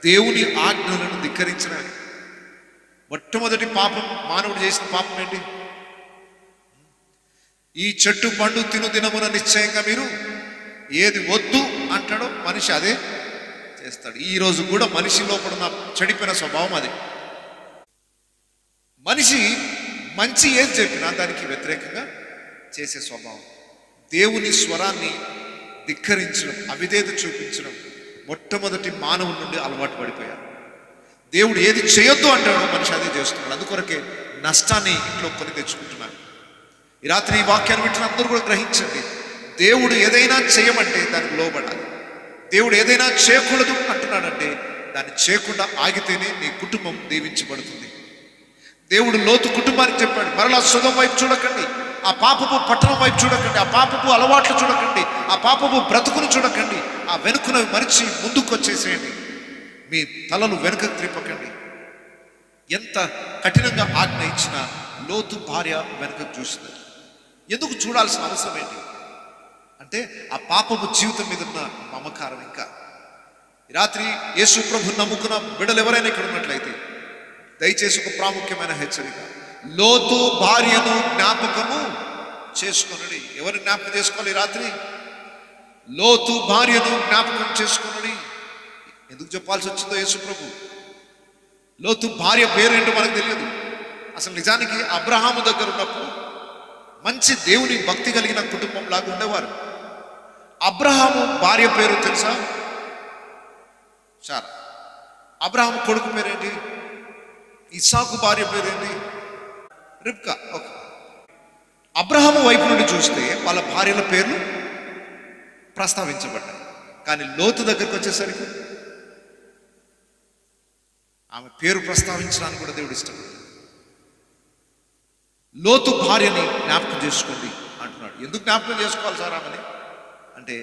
దేవుని ఆజ్ఞలను ధిక్కరించడమే. మొట్టమొదటి పాపం, మానవుడు చేసిన పాపం ఏంటి? ఈ చెట్టు పండు తిను దినమున నిశ్చయంగా మీరు ఏది వద్దు అంటాడో మనిషి అదే చేస్తాడు. ఈ రోజు కూడా మనిషి లోపల ఉన్న చెడిపోయిన స్వభావం అది. మనిషి మంచి ఏది చెప్పినా దానికి వ్యతిరేకంగా చేసే స్వభావం. దేవుని స్వరాన్ని ధిక్కరించడం, అవిధేయత చూపించడం మొట్టమొదటి మానవుడి నుండి అలవాటు పడిపోయారు. దేవుడు ఏది చేయొద్దు అంటాడో మనిషి అదే చేస్తున్నాడు. అందుకొరకే నష్టాన్ని ఇంట్లో కొని తెచ్చుకుంటున్నాడు. ఈ రాత్రి ఈ వాక్యాన్ని వింటున్న అందరూ కూడా గ్రహించండి. దేవుడు ఏదైనా చేయమంటే దానికి లోబడాలి. దేవుడు ఏదైనా చేయకూడదు అంటున్నాడంటే దాన్ని చేయకుండా ఆగితేనే నీ కుటుంబం దీవించబడుతుంది. దేవుడు లోతు కుటుంబానికి చెప్పాడు, మరలా సొదొమ వైపు చూడకండి, ఆ పాపపు పట్టణం వైపు చూడకండి, ఆ పాపపు అలవాట్లు చూడకండి, ఆ పాపపు బ్రతుకును చూడకండి, ఆ వెనుకను మరిచి ముందుకు వచ్చేసేయండి, మీ తలలు వెనుకకు త్రిప్పకండి. ఎంత కఠినంగా ఆజ్ఞ ఇచ్చినా లోతు భార్య వెనుకకు చూసింది. ఎందుకు చూడాల్సిన అవసరం ఏంటి అంటే ఆ పాపపు జీవితం మీద ఉన్న మమకారం. ఇంకా రాత్రి యేసు ప్రభు నమ్ముకున్న బిడ్డలు ఎవరైనా ఇక్కడ ఉన్నట్లయితే దయచేసి ఒక ప్రాముఖ్యమైన హెచ్చరిక, లోతు భార్యను జ్ఞాపకము చేసుకొనుడి. ఎవరిని జ్ఞాపకం చేసుకోవాలి? రాత్రి లోతు భార్యను జ్ఞాపకం చేసుకొనుడి. ఎందుకు చెప్పాల్సి వచ్చిందో యేసు ప్రభు. లోతు భార్య పేరేంటో మనకు తెలియదు. అసలు నిజానికి అబ్రహాము దగ్గర ఉన్నప్పుడు మంచి దేవుని భక్తి కలిగిన కుటుంబం లాగా ఉండేవారు. అబ్రహాము భార్య పేరు తెలుసా? సార్, అబ్రహాము కొడుకు పేరేంటి? ఇస్సాకు భార్య పేరేంటి? రిబ్కా. ఓకే. అబ్రహాము వైపు నుండి చూస్తే వాళ్ళ భార్యల పేర్లు ప్రస్తావించబడ్డాయి. కానీ లోతు దగ్గరికి వచ్చేసరికి ఆమె పేరు ప్రస్తావించడానికి కూడా దేవుడు ఇష్టపడ్డాడు. లోతు భార్యని జ్ఞాపకం చేసుకోండి అంటున్నాడు. ఎందుకు జ్ఞాపకం చేసుకోవాలి సార్ ఆమెని అంటే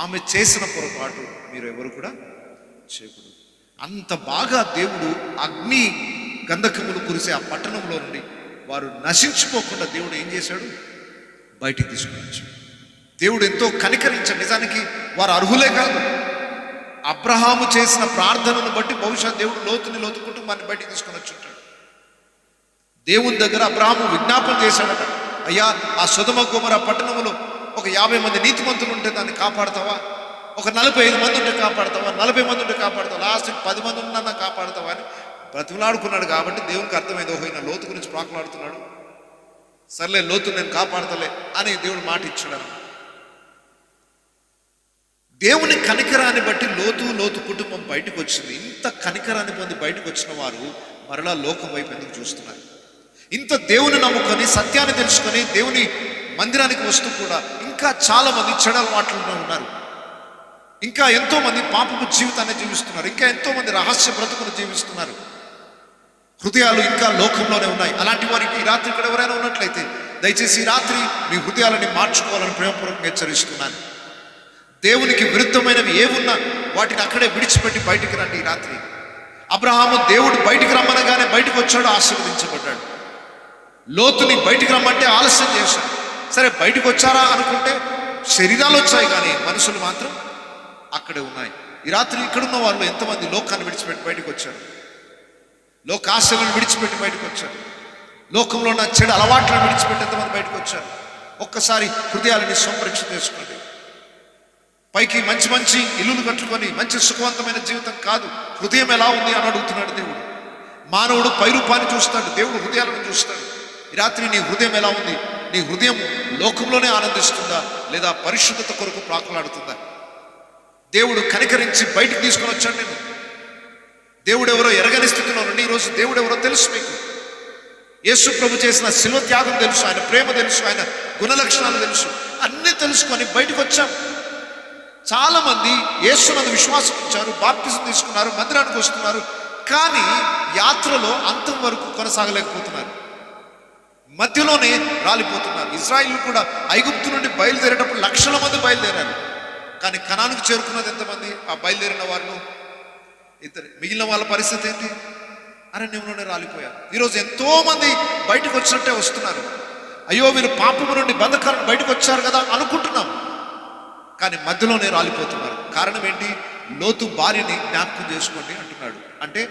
ఆమె చేసిన పొరపాటు మీరు ఎవరు కూడా చేయకూడదు. అంత బాగా దేవుడు అగ్ని గంధకములు కురిసే ఆ పట్టణంలో నుండి వారు నశించిపోకుండా దేవుడు ఏం చేశాడు? బయటికి తీసుకుని వచ్చాడు. దేవుడు ఎంతో కనికరించాడు. నిజానికి వారు అర్హులే కాదు. అబ్రహాము చేసిన ప్రార్థనను బట్టి బహుశా దేవుడు లోతు కుటుంబాన్ని బయటికి తీసుకొని వచ్చుంటాడు. దేవుని దగ్గర అబ్రహాము విజ్ఞాపన చేశాడట, అయ్యా ఆ సొదొమ గొమొర్రా పట్టణంలో ఒక 50 మంది నీతిమంతులు ఉంటే దాన్ని కాపాడతావా? ఒక 45 మంది ఉంటే కాపాడతావా? 40 మంది ఉంటే కాపాడతావా? లాస్ట్కి 10 మంది ఉన్నా కాపాడతావా అని బ్రతిమలాడుకున్నాడు. కాబట్టి దేవునికి అర్థమైంది, ఓహో ఈయన లోతు గురించి ప్రాకులాడుతున్నాడు, సర్లే లోతు నేను కాపాడతలే అని దేవుడు మాట ఇచ్చాడు. దేవుని కనికరాన్ని బట్టి లోతు కుటుంబం బయటకు వచ్చింది. ఇంత కనికరాన్ని పొంది బయటకు వచ్చిన వారు మరలా లోకం వైపు ఎందుకు చూస్తున్నారు? ఇంత దేవుని నమ్ముకొని సత్యాన్ని తెలుసుకొని దేవుని మందిరానికి వస్తూ కూడా ఇంకా చాలా మంది చెడు అలవాట్లలో ఉన్నారు. ఇంకా ఎంతో మంది పాపపు జీవితాన్ని జీవిస్తున్నారు. ఇంకా ఎంతో మంది రహస్య బ్రతుకును జీవిస్తున్నారు. హృదయాలు ఇంకా లోకంలోనే ఉన్నాయి. అలాంటి వారికి ఈ రాత్రి ఇక్కడ ఎవరైనా ఉన్నట్లయితే దయచేసి ఈ రాత్రి మీ హృదయాలని మార్చుకోవాలని ప్రేమపూర్వకంగా హెచ్చరిస్తున్నాను. దేవునికి విరుద్ధమైనవి ఏమున్నా వాటిని అక్కడే విడిచిపెట్టి బయటికి రండి. ఈ రాత్రి అబ్రహాము దేవుడు బయటికి రమ్మనగానే బయటకు వచ్చాడు, ఆశీర్వదించబడ్డాడు. లోతుని బయటికి రమ్మంటే ఆలస్యం చేశాడు. సరే బయటకు వచ్చారా అనుకుంటే శరీరాలు వచ్చాయి, కానీ మనసులు మాత్రం అక్కడే ఉన్నాయి. ఈ రాత్రి ఇక్కడున్న వాళ్ళు ఎంతమంది లోకాన్ని విడిచిపెట్టి బయటకు వచ్చారు? లోక ఆశలను విడిచిపెట్టి బయటకు వచ్చారు. లోకంలో ఉన్న చెడు అలవాట్లను విడిచిపెట్టి ఎంతమంది బయటకు వచ్చారు? ఒక్కసారి హృదయాలని సంపరీక్ష చేసుకోండి. పైకి మంచి మంచి ఇల్లులు కట్టుకొని మంచి సుఖవంతమైన జీవితం కాదు, హృదయం ఎలా ఉంది అని అడుగుతున్నాడు దేవుడు. మానవుడు పైరూపాన్ని చూస్తాడు, దేవుడు హృదయాలను చూస్తాడు. ఈ రాత్రి నీ హృదయం ఎలా ఉంది? నీ హృదయం లోకంలోనే ఆనందిస్తుందా లేదా పరిశుద్ధత కొరకు ప్రాకులాడుతుందా? దేవుడు కనికరించి బయటికి తీసుకొని వచ్చాడు నేను. దేవుడు ఎవరో ఎరగని స్థితిలో నుండి ఈరోజు దేవుడు ఎవరో తెలుసు మీకు. యేసు ప్రభు చేసిన శిలువ త్యాగం తెలుసు, ఆయన ప్రేమ తెలుసు, ఆయన గుణలక్షణాలు తెలుసు. అన్నీ తెలుసుకొని బయటకు వచ్చాం. చాలా మంది యేసునందు విశ్వాసం ఉంచారు, బాప్తిజం తీసుకున్నారు, మందిరానికి వస్తున్నారు, కానీ యాత్రలో అంతం వరకు కొనసాగలేకపోతున్నారు. మధ్యలోనే రాలిపోతున్నారు. ఇజ్రాయిల్ కూడా ఐగుప్తు నుండి బయలుదేరేటప్పుడు లక్షల మంది బయలుదేరారు, కానీ కనానుకు చేరుకున్నది ఎంతమంది? ఆ బయలుదేరిన వాళ్ళు ఇద్దరు. మిగిలిన వాళ్ళ పరిస్థితి ఏంటి? అరణ్యంలోనే రాలిపోయారు. ఈరోజు ఎంతో మంది బయటకు వచ్చినట్టే వస్తున్నారు. అయ్యో వీరు పాపము నుండి బంధకాలను బయటకు వచ్చారు కదా అనుకుంటున్నాం, కానీ మధ్యలోనే రాలిపోతున్నారు. కారణం ఏంటి? లోతు భార్యని జ్ఞాపకం చేసుకోండి అంటున్నాడు. అంటే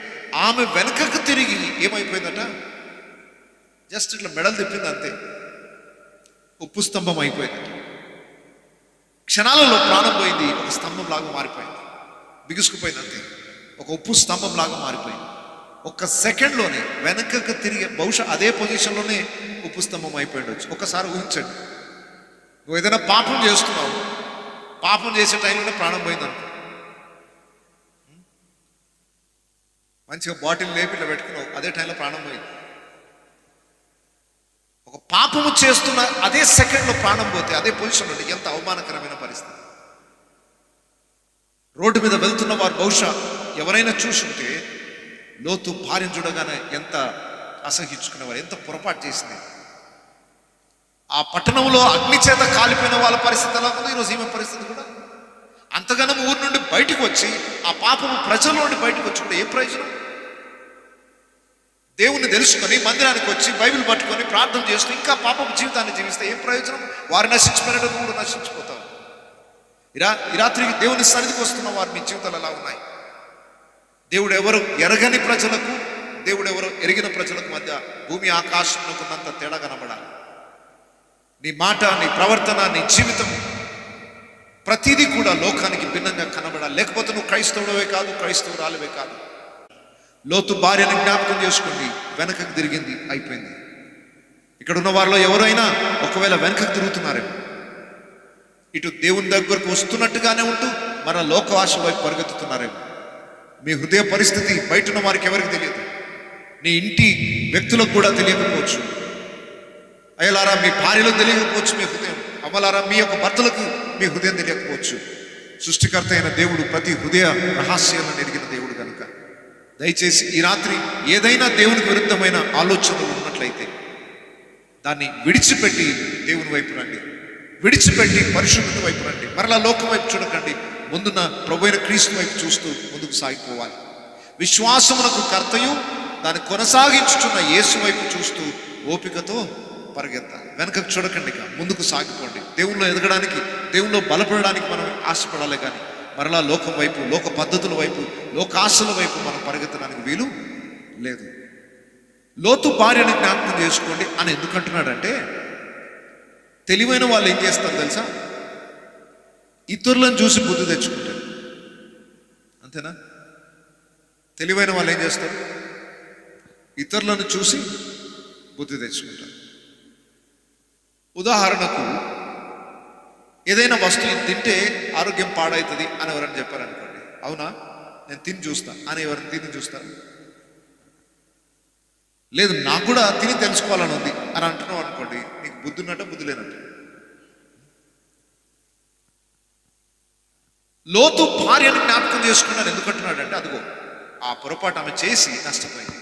ఆమె వెనకకు తిరిగి ఏమైపోయిందట? జస్ట్ ఇట్లా మెడలు తిప్పింది అంతే, ఉప్పు స్తంభం అయిపోయింది. క్షణాలలో ప్రాణం పోయింది, ఒక స్తంభం లాగా మారిపోయింది, బిగుసుకుపోయింది అంతే. ఒక ఉప్పు స్తంభం లాగా మారిపోయింది. ఒక్క సెకండ్లోనే వెనకకు తిరిగి బహుశా అదే పొజిషన్లోనే ఉప్పు స్తంభం అయిపోయిండొచ్చు. ఒకసారి ఊహించండి, నువ్వు ఏదైనా పాపం చేస్తున్నావు, పాపం చేసే టైంలోనే ప్రాణం పోయింది అనుకో, మంచిగా బాటిల్ లేపి ఇట్లా పెట్టుకున్నావు, అదే టైంలో ప్రాణం పోయింది. ఒక పాపము చేస్తున్న అదే సెకండ్లో ప్రాణం పోతే అదే పొజిషన్ ఉంటే ఎంత అవమానకరమైన పరిస్థితి. రోడ్డు మీద వెళ్తున్న వారు బహుశా ఎవరైనా చూసుంటే లోతు భార్యను చూడగానే ఎంత అసహించుకునేవారు, ఎంత పొరపాటు చేసింది. ఆ పట్టణంలో అగ్ని చేత కాలిపోయిన వాళ్ళ పరిస్థితి ఎలా ఉందో ఈరోజు ఈమె పరిస్థితి కూడా. అంతగానం ఊరి నుండి బయటకు వచ్చి ఆ పాపము ప్రజల నుండి బయటకు వచ్చి కూడా ఏ ప్రయోజనం? దేవుణ్ణి తెలుసుకొని మందిరానికి వచ్చి బైబిల్ పట్టుకొని ప్రార్థన చేస్తూ ఇంకా పాపపు జీవితాన్ని జీవిస్తే ఏం ప్రయోజనం? వారు నశించిపోయినట్టు నువ్వు కూడా నశించిపోతావు. ఈ రాత్రికి దేవుని సన్నిధికి వస్తున్న వారు మీ జీవితాలు ఎలా ఉన్నాయి? దేవుడు ఎవరు ఎరగని ప్రజలకు, దేవుడు ఎవరు ఎరిగిన ప్రజలకు మధ్య భూమి ఆకాశంలో ఉన్నంత తేడా కనబడాలి. నీ మాట, నీ ప్రవర్తన, నీ జీవితం ప్రతిదీ కూడా లోకానికి భిన్నంగా కనబడాలి. లేకపోతే నువ్వు క్రైస్తవుడవే కాదు, క్రైస్తవురాలవే కాదు. లోతు భార్యని జ్ఞాపకం చేసుకోండి, వెనకకు తిరిగింది, అయిపోయింది. ఇక్కడ ఉన్న వారిలో ఎవరైనా ఒకవేళ వెనకకు తిరుగుతున్నారేమో, ఇటు దేవుని దగ్గరకు వస్తున్నట్టుగానే ఉంటూ మన లోకవాస వైపు పరిగెత్తుతున్నారేమో. మీ హృదయ పరిస్థితి బయట ఉన్న వారికి ఎవరికి తెలియదు, నీ ఇంటి వ్యక్తులకు కూడా తెలియకపోవచ్చు. అయ్యలారా మీ భార్యలకు తెలియకపోవచ్చు మీ హృదయం, అమ్మలారా మీ యొక్క భర్తలకు మీ హృదయం తెలియకపోవచ్చు. సృష్టికర్త అయిన దేవుడు ప్రతి హృదయ రహస్యాలను ఎరిగిన దేవుడు కనుక దయచేసి ఈ రాత్రి ఏదైనా దేవునికి విరుద్ధమైన ఆలోచనలు ఉన్నట్లయితే దాన్ని విడిచిపెట్టి దేవుని వైపు రండి, విడిచిపెట్టి పరిశుద్ధత వైపు రండి. మరలా లోకం వైపు చూడకండి, ముందున్న ప్రభువైన క్రీస్తు వైపు చూస్తూ ముందుకు సాగిపోవాలి. విశ్వాసమునకు కర్తయు దాన్ని కొనసాగించుచున్న యేసు వైపు చూస్తూ ఓపికతో పరిగెత్తాలి. వెనకకు చూడకండి, ముందుకు సాగిపోండి. దేవుల్లో ఎదగడానికి, దేవుల్లో బలపడడానికి మనం ఆశపడాలి, కానీ మరలా లోకం వైపు, లోక పద్ధతుల వైపు, లోకాశల వైపు మనం పరిగెత్తడానికి వీలు లేదు. లోతు భార్యని జ్ఞాపకం చేసుకోండి అని ఎందుకు అంటున్నాడంటే, తెలివైన వాళ్ళు ఏం చేస్తారు తెలుసా? ఇతరులను చూసి బుద్ధి తెచ్చుకుంటారు. అంతేనా? తెలివైన వాళ్ళు ఏం చేస్తారు? ఇతరులను చూసి బుద్ధి తెచ్చుకుంటారు. ఉదాహరణకు ఏదైనా వస్తువు తింటే ఆరోగ్యం పాడవుతుంది అని ఎవరైనా చెప్పారనుకోండి, అవునా నేను తిని చూస్తా అని ఎవరైనా తిని చూస్తారు? లేదు నాకు కూడా తిని తెలుసుకోవాలని ఉంది అని అంటున్నావు అనుకోండి, నీకు బుద్ధి ఉన్నట్టు బుద్ధి లేనట్టు. లోతు భార్యను జ్ఞాపకం చేసుకున్నాడు ఎందుకంటున్నాడంటే, అదిగో ఆ పొరపాటు ఆమె చేసి నష్టపోయింది.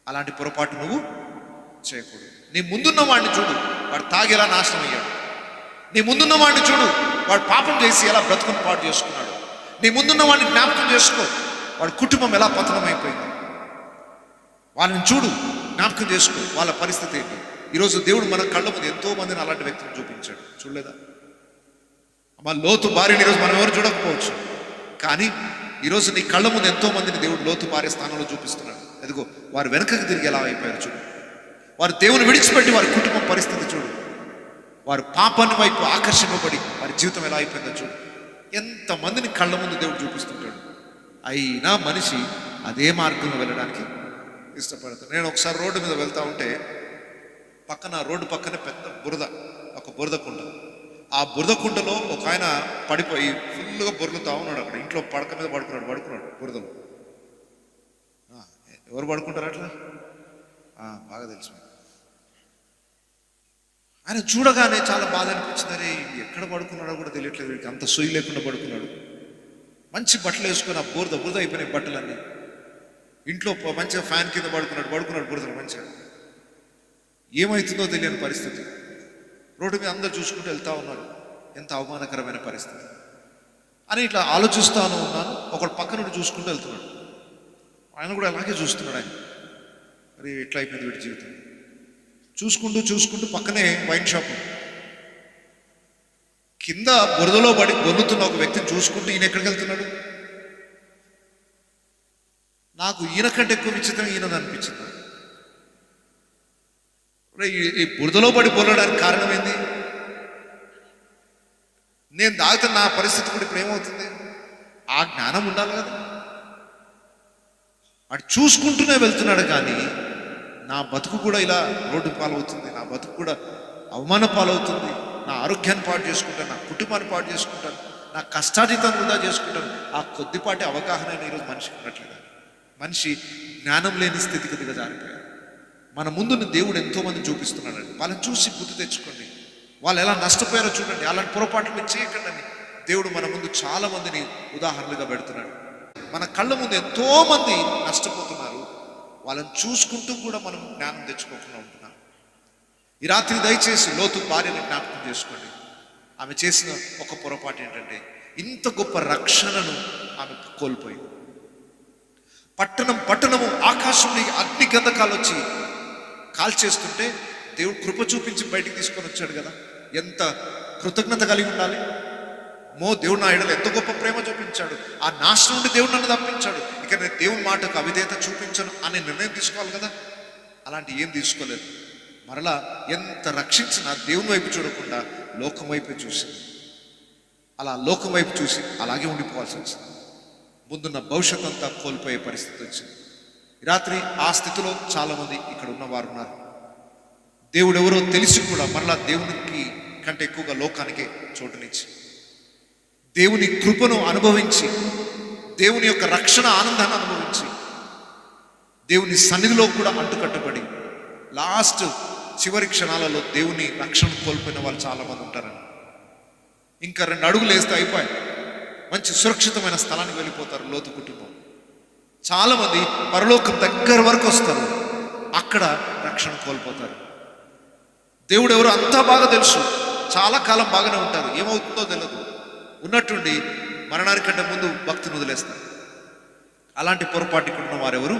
అలాంటి పొరపాటు నువ్వు చేయకూడదు. నీ ముందున్న వాడిని చూడు, వాడు తాగి ఎలా నాశనం అయ్యాడు. నీ ముందున్న వాడిని చూడు, వాడు పాపం చేసి ఎలా బ్రతుకుని పాటు చేసుకున్నాడు. నీ ముందున్న వాడిని జ్ఞాపకం చేసుకో, వాడి కుటుంబం ఎలా పతనమైపోయింది. వాళ్ళని చూడు, జ్ఞాపకం చేసుకో, వాళ్ళ పరిస్థితి ఏంటి. ఈరోజు దేవుడు మన కళ్ళ ముందు ఎంతో మందిని అలాంటి వ్యక్తులు చూపించాడు, చూడలేదా? అమ్మ లోతు భార్యని ఈరోజు మనం ఎవరు చూడకపోవచ్చు, కానీ ఈరోజు నీ కళ్ళ ముందు ఎంతో మందిని దేవుడు లోతు భార్య స్థానంలో చూపిస్తున్నాడు. ఎదుగో వారు వెనకకు తిరిగి ఎలా అయిపోయారు చూడు, వారు దేవుని విడిచిపెట్టి వారి కుటుంబం పరిస్థితి చూడు, వారు పాపాన్ని వైపు ఆకర్షింపబడి వారి జీవితం ఎలా అయిపోయిందో చూడు. ఎంతమందిని కళ్ళ ముందు దేవుడు చూపిస్తుంటాడు. అయినా మనిషి అదే మార్గంలో వెళ్ళడానికి ఇష్టపడతాడు. నేను ఒకసారి రోడ్డు మీద వెళ్తా ఉంటే రోడ్డు పక్కన పెద్ద ఒక బురద కుండ. ఆ బురద కుండలో ఒక ఆయన పడిపోయి ఫుల్గా బొర్లుతా ఉన్నాడు. అక్కడ ఇంట్లో పడక మీద పడుకున్నాడు బురదలో. ఎవరు పడుకుంటారు అట్లా? బాగా తెలుసు. ఆయన చూడగానే చాలా బాధ అనిపించింది. అరే ఎక్కడ పడుకున్నాడో కూడా తెలియట్లేదు, వీడికి అంత సొయ్యి లేకుండా పడుకున్నాడు. మంచి బట్టలు వేసుకొని ఆ బురద అయిపోయినాయి బట్టలన్నీ. ఇంట్లో మంచిగా ఫ్యాన్ కింద పడుకున్నాడు బురదలు మంచిగా. ఏమవుతుందో తెలియని పరిస్థితి. రోడ్డు మీద అందరు చూసుకుంటూ వెళ్తా ఉన్నారు. ఎంత అవమానకరమైన పరిస్థితి అని ఇట్లా ఆలోచిస్తాను ఉన్నాను. ఒకడు పక్క నుండి చూసుకుంటూ వెళ్తున్నాడు. ఆయన కూడా అలాగే చూస్తున్నాడు. ఆయన మరి ఎట్లా అయిపోయింది వీడి జీవితం. చూసుకుంటూ పక్కనే వైన్ షాప్ కింద బురదలో పడి బొల్లుతున్న ఒక వ్యక్తిని చూసుకుంటూ ఈయన ఎక్కడికి వెళ్తున్నాడు. నాకు ఈయన కంటే ఎక్కువ విచిత్రం ఈయనది అనిపించింది. ఈ బురదలో పడి బొల్లడానికి కారణం ఏంది? నేను తాగుతున్న నా పరిస్థితి కూడా ఇప్పుడు ఏమవుతుంది? ఆ జ్ఞానం ఉండాలి కదా. వాడు చూసుకుంటూనే వెళ్తున్నాడు, కానీ నా బతుకు కూడా ఇలా రోడ్డు పాలవుతుంది, నా బతుకు కూడా అవమాన పాలవుతుంది, నా ఆరోగ్యాన్ని పాటు చేసుకుంటాను, నా కుటుంబాన్ని పాటు చేసుకుంటాను, నా కష్టార్జితం వృధా చేసుకుంటాను. ఆ కొద్దిపాటి అవగాహన ఈరోజు మనిషికి ఉండట్లేదు. మనిషి జ్ఞానం లేని స్థితిగతిగా జారిపోయాడు. మన ముందున్న దేవుడు ఎంతోమంది చూపిస్తున్నాడండి. వాళ్ళని చూసి బుద్ధి తెచ్చుకోండి. వాళ్ళు ఎలా నష్టపోయారో చూడండి. అలాంటి పొరపాట్లు మీరు చేయకండి అని దేవుడు మన ముందు చాలా మందిని ఉదాహరణలుగా పెడుతున్నాడు. మన కళ్ళ ముందు ఎంతోమంది నష్టపోతున్నారు. వాళ్ళని చూసుకుంటూ కూడా మనం జ్ఞానం తెచ్చుకోకుండా ఉంటున్నాం. ఈ రాత్రి దయచేసి లోతు భార్యని జ్ఞాపకం చేసుకోండి. ఆమె చేసిన ఒక పొరపాటు ఏంటంటే, ఇంత గొప్ప రక్షణను ఆమె కోల్పోయింది. పట్టణము ఆకాశంలో అగ్ని గంధకాలు వచ్చి కాల్చేస్తుంటే దేవుడు కృప చూపించి బయటికి తీసుకొని వచ్చాడు కదా. ఎంత కృతజ్ఞత కలిగి ఉండాలి. దేవుడు నా ఎడల ఎంత గొప్ప ప్రేమ చూపించాడు. ఆ నాశనం నుండి దేవుడు నన్ను తప్పించాడు. ఇక నేను దేవుని మాటకు అవిధేయత చూపించను అనే నిర్ణయం తీసుకోవాలి కదా. అలాంటి ఏం తీసుకోలేదు. మరలా ఎంత రక్షించినా దేవుని వైపు చూడకుండా లోకం వైపే చూసింది. అలా లోకం వైపు చూసి అలాగే ఉండిపోవాల్సి వచ్చింది. ముందున్న భవిష్యత్తు అంతా కోల్పోయే పరిస్థితి వచ్చింది. రాత్రి ఆ స్థితిలో చాలామంది ఇక్కడ ఉన్నవారు ఉన్నారు. దేవుడు ఎవరో తెలిసి కూడా మరలా దేవునికి కంటే ఎక్కువగా లోకానికే చోటునిచ్చి, దేవుని కృపను అనుభవించి, దేవుని యొక్క రక్షణ ఆనందాన్ని అనుభవించి, దేవుని సన్నిధిలో కూడా అంటుకట్టబడి లాస్ట్ చివరి క్షణాలలో దేవుని రక్షణ కోల్పోయిన వాళ్ళు చాలామంది ఉంటారని. ఇంకా 2 అడుగులు వేస్తే అయిపోయి మంచి సురక్షితమైన స్థలానికి వెళ్ళిపోతారు లోతు కుటుంబం. చాలామంది పరలోకం దగ్గర వరకు వస్తారు, అక్కడ రక్షణ కోల్పోతారు. దేవుడు ఎవరు అంతా బాగా తెలుసు, చాలా కాలం బాగానే ఉంటారు, ఏమవుతుందో తెలియదు. ఉన్నట్టుండి మరణానికంటే ముందు భక్తిని వదిలేస్తారు. అలాంటి పొరపాటు ఇక్కడ ఉన్న వారెవరు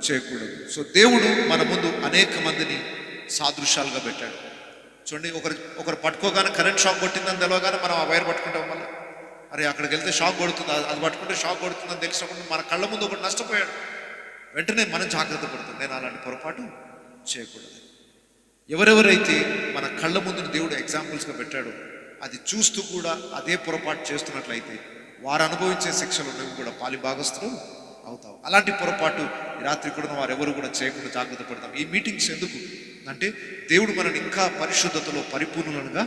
చేయకూడదు. సో దేవుడు మన ముందు అనేక మందిని సాదృశ్యాలుగా పెట్టాడు. చూడండి, ఒకరు పట్టుకోగానే కరెంట్ షాక్ కొట్టిందని తెలియగానే మనం ఆ వైర్ పట్టుకుంటాం. మళ్ళీ అరే అక్కడికి వెళ్తే షాక్ కొడుతుంది, అది పట్టుకుంటే షాక్ కొడుతుందని తెలిసినప్పుడు మన కళ్ళ ముందు ఒకటి నష్టపోయాడు. వెంటనే మనం జాగ్రత్త పడుతుంది. నేను అలాంటి పొరపాటు చేయకూడదు. ఎవరెవరైతే మన కళ్ళ ముందు దేవుడు ఎగ్జాంపుల్స్గా పెట్టాడో అది చూస్తూ కూడా అదే పొరపాటు చేస్తున్నట్లయితే వారు అనుభవించే శిక్షలు నువ్వు కూడా పాలి భాగస్తులు అవుతావు. అలాంటి పొరపాటు ఈ రాత్రి కూడా వారు ఎవరు కూడా చేయకుండా జాగ్రత్త పడతాం. ఈ మీటింగ్స్ ఎందుకు అంటే దేవుడు మనని ఇంకా పరిశుద్ధతలో పరిపూర్ణులుగా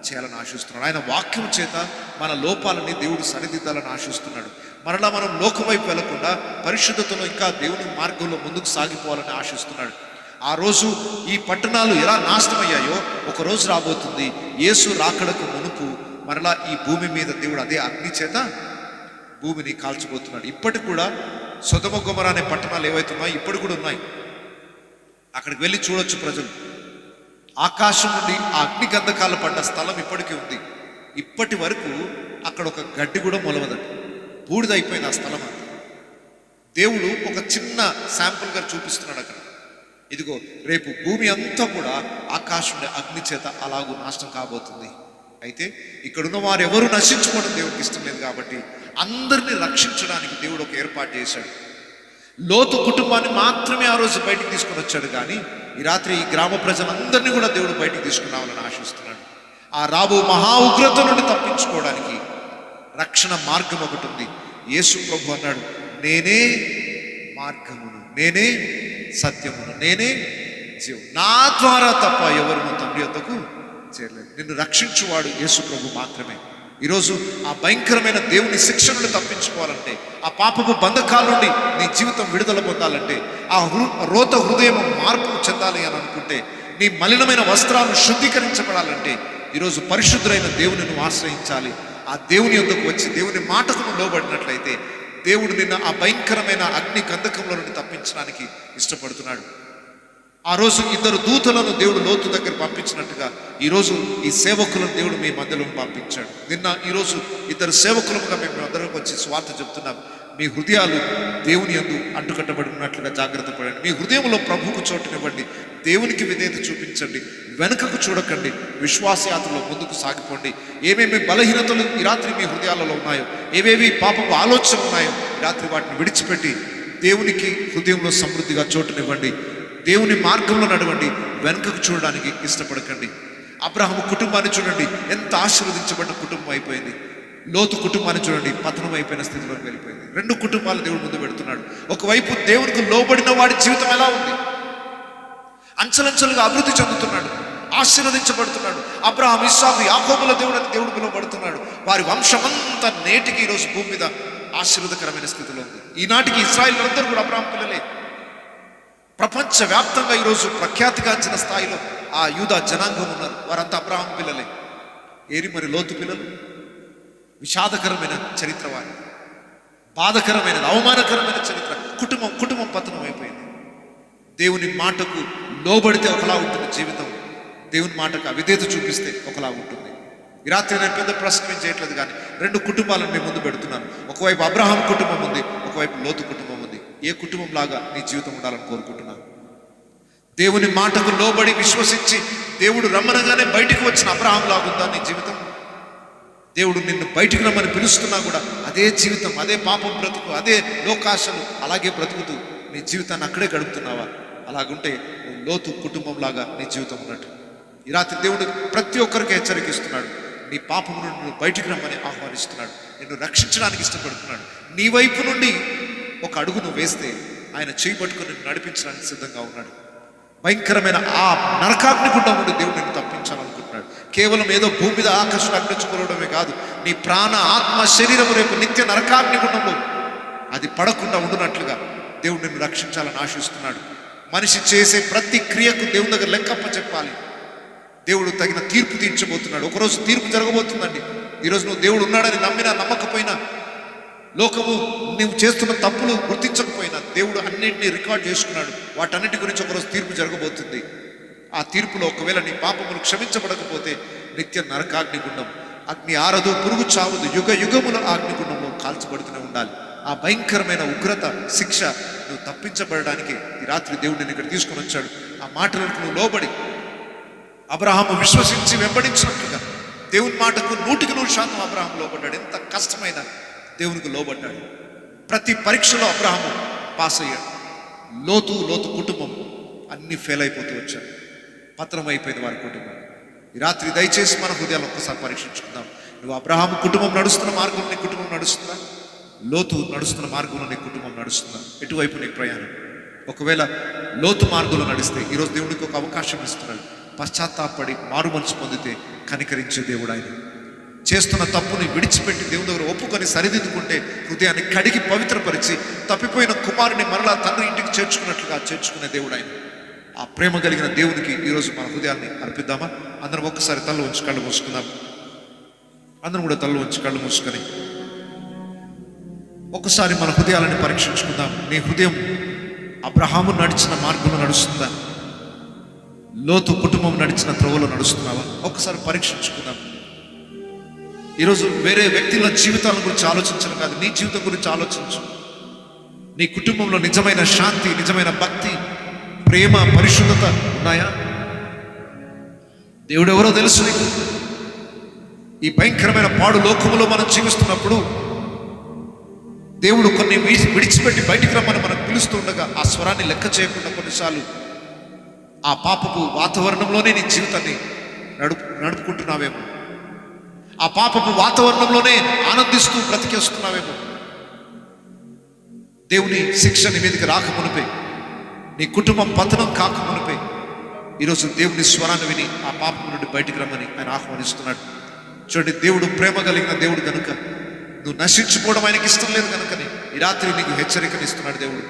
చేయాలని ఆశిస్తున్నాడు. ఆయన వాక్యం చేత మన లోపాలని దేవుడు సరిదిద్దాలని ఆశిస్తున్నాడు. మరలా మనం లోకం వైపు వెళ్లకుండా పరిశుద్ధతలో ఇంకా దేవుని మార్గంలో ముందుకు సాగిపోవాలని ఆశిస్తున్నాడు. ఆ రోజు ఈ పట్టణాలు ఎలా నాశనమయ్యాయో ఒక రోజు రాబోతుంది. యేసు రాకడకు మునుపు మరలా ఈ భూమి మీద దేవుడు అదే అగ్ని చేత భూమిని కాల్చబోతున్నాడు. ఇప్పటికి కూడా సొదొమ గొమొర్రా అనే పట్టణాలు ఏవైతున్నాయో ఇప్పటికి కూడా ఉన్నాయి. అక్కడికి వెళ్ళి చూడొచ్చు ప్రజలు. ఆకాశం నుండి ఆ అగ్ని గంధకాలు పడ్డ స్థలం ఇప్పటికీ ఉంది. ఇప్పటి వరకు అక్కడ ఒక గడ్డి కూడా మొలవదండి, బూడిదైపోయింది ఆ స్థలం అంతా. దేవుడు ఒక చిన్న శాంపుల్గా చూపిస్తున్నాడు అక్కడ. ఇదిగో రేపు భూమి అంతా కూడా ఆకాశం అగ్ని చేత అలాగూ నాశనం కాబోతుంది. అయితే ఇక్కడున్న వారు ఎవరు నశించుకోవడం దేవుడికి ఇష్టం లేదు కాబట్టి అందరినీ రక్షించడానికి దేవుడు ఒక ఏర్పాటు చేశాడు. లోతు కుటుంబాన్ని మాత్రమే ఆ రోజు బయటికి తీసుకొని వచ్చాడు. కానీ ఈ రాత్రి ఈ గ్రామ ప్రజలందరినీ కూడా దేవుడు బయటికి తీసుకుని రావాలని ఆశిస్తున్నాడు. ఆ రాబో మహా ఉగ్రత నుండి తప్పించుకోవడానికి రక్షణ మార్గం ఒకటి ఉంది. యేసు ప్రభు అన్నాడు, నేనే మార్గమును, నేనే సత్యమును, నేనే జీవం, నా ద్వారా తప్ప ఎవరు తండ్రి యొద్దకు చేరలేదు. నిన్ను రక్షించువాడు యేసు ప్రభు మాత్రమే. ఈరోజు ఆ భయంకరమైన దేవుని శిక్ష నుండి తప్పించుకోవాలంటే, ఆ పాపపు బంధకాల నుండి నీ జీవితం విడుదల పొందాలంటే, ఆ రోత హృదయం మార్పు చెందాలి అని అనుకుంటే, నీ మలినమైన వస్త్రాలు శుద్ధీకరించబడాలంటే ఈరోజు పరిశుద్ధులైన దేవుని నువ్వు ఆశ్రయించాలి. ఆ దేవుని యొద్దకు వచ్చి దేవుని మాటకు లోబడినట్లయితే దేవుడు నిన్న ఆ భయంకరమైన అగ్ని గంధకంలో నుండి తప్పించడానికి ఇష్టపడుతున్నాడు. ఆ రోజు 2 దూతలను దేవుడు లోతు దగ్గర పంపించినట్టుగా ఈరోజు ఈ సేవకులను దేవుడు మీ మధ్యలో పంపించాడు. ఈరోజు 2 సేవకులుగా మేము అందరికి వచ్చి స్వార్థ చెప్తున్నాం. మీ హృదయాలు దేవుని యందు అంటుకట్టబడి ఉన్నట్లుగా జాగ్రత్త పడండి. మీ హృదయంలో ప్రభువుకు చోటునివ్వండి. దేవునికి విధేయత చూపించండి. వెనుకకు చూడకండి. విశ్వాసయాత్రలో ముందుకు సాగిపోండి. ఏమేమి బలహీనతలు ఈ రాత్రి మీ హృదయాలలో ఉన్నాయో, ఏవేవి పాపపు ఆలోచనలు ఉన్నాయో ఈ రాత్రి వాటిని విడిచిపెట్టి దేవునికి హృదయంలో సమృద్ధిగా చోటునివ్వండి. దేవుని మార్గంలో నడవండి. వెనుకకు చూడడానికి ఇష్టపడకండి. అబ్రహాము కుటుంబాన్ని చూడండి, ఎంత ఆశీర్వదించబడిన కుటుంబం అయిపోయింది. లోతు కుటుంబాన్ని చూడండి, పతనం అయిపోయిన స్థితిలోకి వెళ్ళిపోయింది. 2 కుటుంబాలు దేవుడు ముందు పెడుతున్నాడు. ఒకవైపు దేవునికి లోబడిన వాడి జీవితం ఎలా ఉంది? అంచెలంచెలుగా అభివృద్ధి చెందుతున్నాడు, ఆశీర్వదించబడుతున్నాడు. అబ్రహాము, ఇస్సాకు, యాకోబుల దేవుడు అని దేవుడు పిలువబడుతున్నాడు. వారి వంశమంతా నేటికి ఈరోజు భూమి మీద ఆశీర్వదకరమైన స్థితిలో ఉంది. ఈనాటికి ఇశ్రాయేలు అందరూ కూడా అబ్రహాము పిల్లలే. ప్రపంచవ్యాప్తంగా ఈరోజు ప్రఖ్యాతిగాంచిన స్థాయిలో ఆ యూదా జనాంగం ఉన్నారు. వారంతా అబ్రహాం పిల్లలే. ఏరి మరి లోతు పిల్లలు. విషాదకరమైన చరిత్ర వారి, బాధకరమైన అవమానకరమైన చరిత్ర. కుటుంబం పతనం అయిపోయింది. దేవుని మాటకు లోబడితే ఒకలా ఉంటుంది జీవితం, దేవుని మాటకు అవిధేయత చూపిస్తే ఒకలా ఉంటుంది. ఈ రాత్రి నేను పెద్ద ప్రశ్న చేయట్లేదు, కానీ 2 కుటుంబాలను మీ ముందు పెడుతున్నాను. ఒకవైపు అబ్రహాం కుటుంబం ఉంది, ఒకవైపు లోతు కుటుంబం ఉంది. ఏ కుటుంబం లాగా నీ జీవితం ఉండాలని కోరుకుంటున్నాను? దేవుని మాటకు లోబడి విశ్వసించి దేవుడు రమ్మనగానే బయటికి వచ్చిన అబ్రహాం లాగుందా నీ జీవితం? దేవుడు నిన్ను బయటికి రమ్మని పిలుస్తున్నా కూడా అదే జీవితం, అదే పాపం బ్రతుకు, అదే లోకాశలు అలాగే బ్రతుకుతూ నీ జీవితాన్ని అక్కడే గడుపుతున్నావా? అలాగుంటే నువ్వు లోతు కుటుంబం లాగా నీ జీవితం ఉన్నట్టు. ఈ రాత్రి దేవుడు ప్రతి ఒక్కరికి హెచ్చరికిస్తున్నాడు. నీ పాపం నుండి నువ్వు బయటికి రమ్మని ఆహ్వానిస్తున్నాడు. నిన్ను రక్షించడానికి ఇష్టపడుతున్నాడు. నీ వైపు నుండి ఒక అడుగు నువ్వు వేస్తే ఆయన చేయి పట్టుకుని నిన్ను నడిపించడానికి సిద్ధంగా ఉన్నాడు. భయంకరమైన ఆ నరకాగ్ని గుండా నుండి దేవుడు నిన్ను తప్పించాలనుకుంటున్నాడు. కేవలం ఏదో భూమి మీద ఆకర్షణ అగ్నించుకోవడమే కాదు, నీ ప్రాణ ఆత్మ శరీరము రేపు నిత్య నరకాగ్ని గుండంలో అది పడకుండా ఉండునట్లుగా దేవుడు నిన్ను రక్షించాలని ఆశిస్తున్నాడు. మనిషి చేసే ప్రతి క్రియకు దేవుని దగ్గర లెక్కప్ప చెప్పాలి. దేవుడు తగిన తీర్పు తీర్చబోతున్నాడు. ఒకరోజు తీర్పు జరగబోతుందండి. ఈరోజు నువ్వు దేవుడు ఉన్నాడని నమ్మినా నమ్మకపోయినా, లోకము నువ్వు చేస్తున్న తప్పులు గుర్తించకపోయినా, దేవుడు అన్నింటినీ రికార్డ్ చేసుకున్నాడు. వాటన్నిటి గురించి ఒకరోజు తీర్పు జరగబోతుంది. ఆ తీర్పులో ఒకవేళ నీ పాపములు క్షమించబడకపోతే నిత్య నరకాగ్ని గుండం, అగ్ని ఆరదు, పురుగు చావదు, యుగ యుగముల అగ్నిగుండంలో కాల్చబడుతూనే ఉండాలి. ఆ భయంకరమైన ఉగ్రత శిక్ష నువ్వు తప్పించబడడానికి ఈ రాత్రి దేవుడు నిన్ను ఇక్కడ తీసుకొని వచ్చాడు. ఆ మాటలకు నువ్వు లోబడి అబ్రహాము విశ్వసించి వెంబడించినట్లుగా దేవుని మాటకు 100% అబ్రహాము లోబడ్డాడు. ఎంత కష్టమైన దేవునికి లోబడ్డాడు. ప్రతి పరీక్షలో అబ్రహాము పాస్ అయ్యాడు. లోతు కుటుంబం అన్ని ఫెయిల్ అయిపోతూ వచ్చాడు. పతనం అయిపోయింది వారి కుటుంబం. ఈ రాత్రి దయచేసి మన హృదయాలు ఒక్కసారి పరీక్షించుకుందాం. నువ్వు అబ్రహాము కుటుంబం నడుస్తున్న మార్గంలో నీ కుటుంబం నడుస్తుందా? లోతు నడుస్తున్న మార్గంలో నీ కుటుంబం నడుస్తుందా? ఎటువైపు నీ ప్రయాణం? ఒకవేళ లోతు మార్గంలో నడిస్తే ఈరోజు దేవుడికి ఒక అవకాశం ఇస్తున్నాడు. పశ్చాత్తాపడి మారు మనసు పొందితే కనికరించే దేవుడు ఆయన. చేస్తున్న తప్పుని విడిచిపెట్టి దేవుని దగ్గర ఒప్పుకొని సరిదిద్దుకుంటే హృదయాన్ని కడిగి పవిత్రపరిచి తప్పిపోయిన కుమారుని మరలా తండ్రి ఇంటికి చేర్చుకున్నట్లుగా చేర్చుకునే దేవుడు ఆయన. ఆ ప్రేమ కలిగిన దేవునికి ఈరోజు మన హృదయాన్ని అర్పిద్దామా? అందరం ఒక్కసారి తల్లు ఉంచి కళ్ళు మూసుకుందాం. అందరం కూడా తల్లు ఉంచి కళ్ళు మూసుకొని ఒకసారి మన హృదయాలని పరీక్షించుకుందాం. నీ హృదయం అబ్రహాము నడిచిన మార్గంలో నడుస్తుందా? లోతు కుటుంబం నడిచిన త్రోవలో నడుస్తున్నావా? ఒకసారి పరీక్షించుకుందాం. ఈరోజు వేరే వ్యక్తుల జీవితాల గురించి ఆలోచించడం కాదు, నీ జీవితం గురించి ఆలోచించు. నీ కుటుంబంలో నిజమైన శాంతి, నిజమైన భక్తి, ప్రేమ, పరిశుద్ధత ఉన్నాయా? దేవుడు ఎవరో తెలుసు నీకు. ఈ భయంకరమైన పాడు లోకములో మనం జీవిస్తున్నప్పుడు దేవుడు కొన్ని విడిచిపెట్టి బయటికి రమ్మని మనకు పిలుస్తూ ఉండగా ఆ స్వరాన్ని లెక్క చేయకుండా కొన్నిసార్లు ఆ పాపపు వాతావరణంలోనే నీ జీవితాన్ని నడుపుకుంటున్నావేమో. ఆ పాపపు వాతావరణంలోనే ఆనందిస్తూ బ్రతికేస్తున్నావేమో. దేవుని శిక్ష నీ మీదకి రాకమునిపై, నీ కుటుంబం పతనం కాకమునిపై ఈరోజు దేవుని స్వరాన్ని విని ఆ పాపం నుండి బయటికి రమ్మని ఆయన ఆహ్వానిస్తున్నాడు. చూడండి, దేవుడు ప్రేమ కలిగిన దేవుడు కనుక, నువ్వు నశించుకోవడం ఆయనకి ఇష్టం లేదు కనుకని ఈ రాత్రి నీకు హెచ్చరికనిస్తున్నాడు దేవుడు.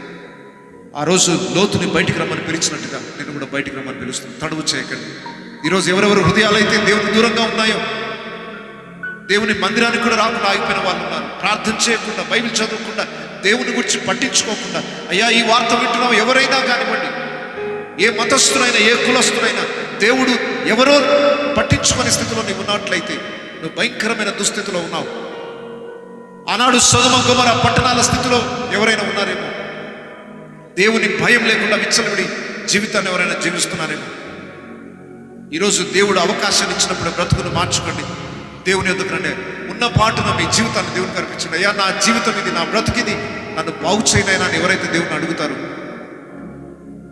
ఆ రోజు లోతుని బయటికి రమ్మని పిలిచినట్టుగా నేను కూడా బయటికి రమ్మని పిలుస్తున్నాను. తడువు చేయకండి. ఈరోజు ఎవరెవరు హృదయాలైతే దేవుని దూరంగా ఉన్నాయో, దేవుని మందిరానికి కూడా రాకుండా ఆగిపోయిన వాళ్ళు ఉన్నారు. ప్రార్థన చేయకుండా, బైబిల్ చదవకుండా, దేవుని గురించి పట్టించుకోకుండా, అయ్యా ఈ వార్త వింటున్నావు ఎవరైనా కానివ్వండి, ఏ మతస్థుడైనా, ఏ కులస్థుడైనా, దేవుడు ఎవరో పట్టించుకునే స్థితిలో నీవు ఉన్నట్లయితే నువ్వు భయంకరమైన దుస్థితిలో ఉన్నావు. ఆనాడు సొదొమ గొమొర్రా పట్టణాల స్థితిలో ఎవరైనా ఉన్నారేమో. దేవుని భయం లేకుండా విచ్చలవిడి జీవితాన్ని ఎవరైనా జీవిస్తున్నారేమో. ఈరోజు దేవుడు అవకాశాన్ని ఇచ్చినప్పుడు బ్రతుకును మార్చుకోండి. దేవుని యొద్దకు రండి. ఉన్న పాటున మీ జీవితాన్ని దేవునికి అర్పించండి. అయ్యా నా జీవితం ఇది, నా బ్రతుకిది, నన్ను బాగు చేయనైనా అని ఎవరైతే దేవుని అడుగుతారో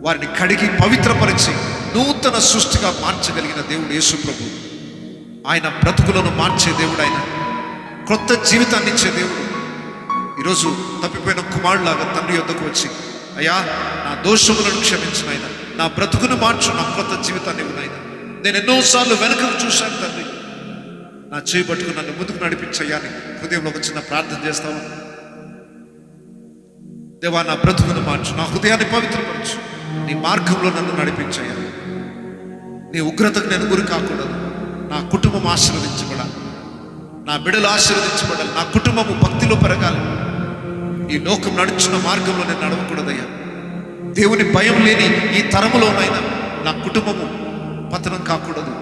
వారిని కడిగి పవిత్రపరిచి నూతన సృష్టిగా మార్చగలిగిన దేవుడు యేసు ప్రభు. ఆయన బ్రతుకులను మార్చే దేవుడు, ఆయన కొత్త జీవితాన్ని ఇచ్చే దేవుడు. ఈరోజు తప్పిపోయిన కుమారులాగా తండ్రి యొద్దకు వచ్చి, అయ్యా నా దోషములను క్షమించిన ఆయన, నా బ్రతుకును మార్చు, నా కొత్త జీవితాన్ని ఇవ్వనైనా. నేను ఎన్నోసార్లు వెనకకు చూశాను తండ్రి, నా చేయి పట్టుకుని నన్ను ముందుకు నడిపించయ్యా అని హృదయంలో ఒక చిన్న ప్రార్థన చేస్తావా? దేవా నా బ్రతుకును మార్చు, నా హృదయాన్ని పవిత్రపరచు, నీ మార్గంలో నన్ను నడిపించయ్యా. నీ ఉగ్రతకు నేను గురి కాకూడదు. నా కుటుంబం ఆశీర్వదించబడాలి, నా బిడ్డలు ఆశీర్వదించబడాలి, నా కుటుంబము భక్తిలో పెరగాలి. ఈ లోకం నడుచున్న మార్గంలో నేను నడవకూడదయ్యా. దేవుని భయం లేని ఈ తరములోనైనా నా కుటుంబము పతనం కాకూడదు.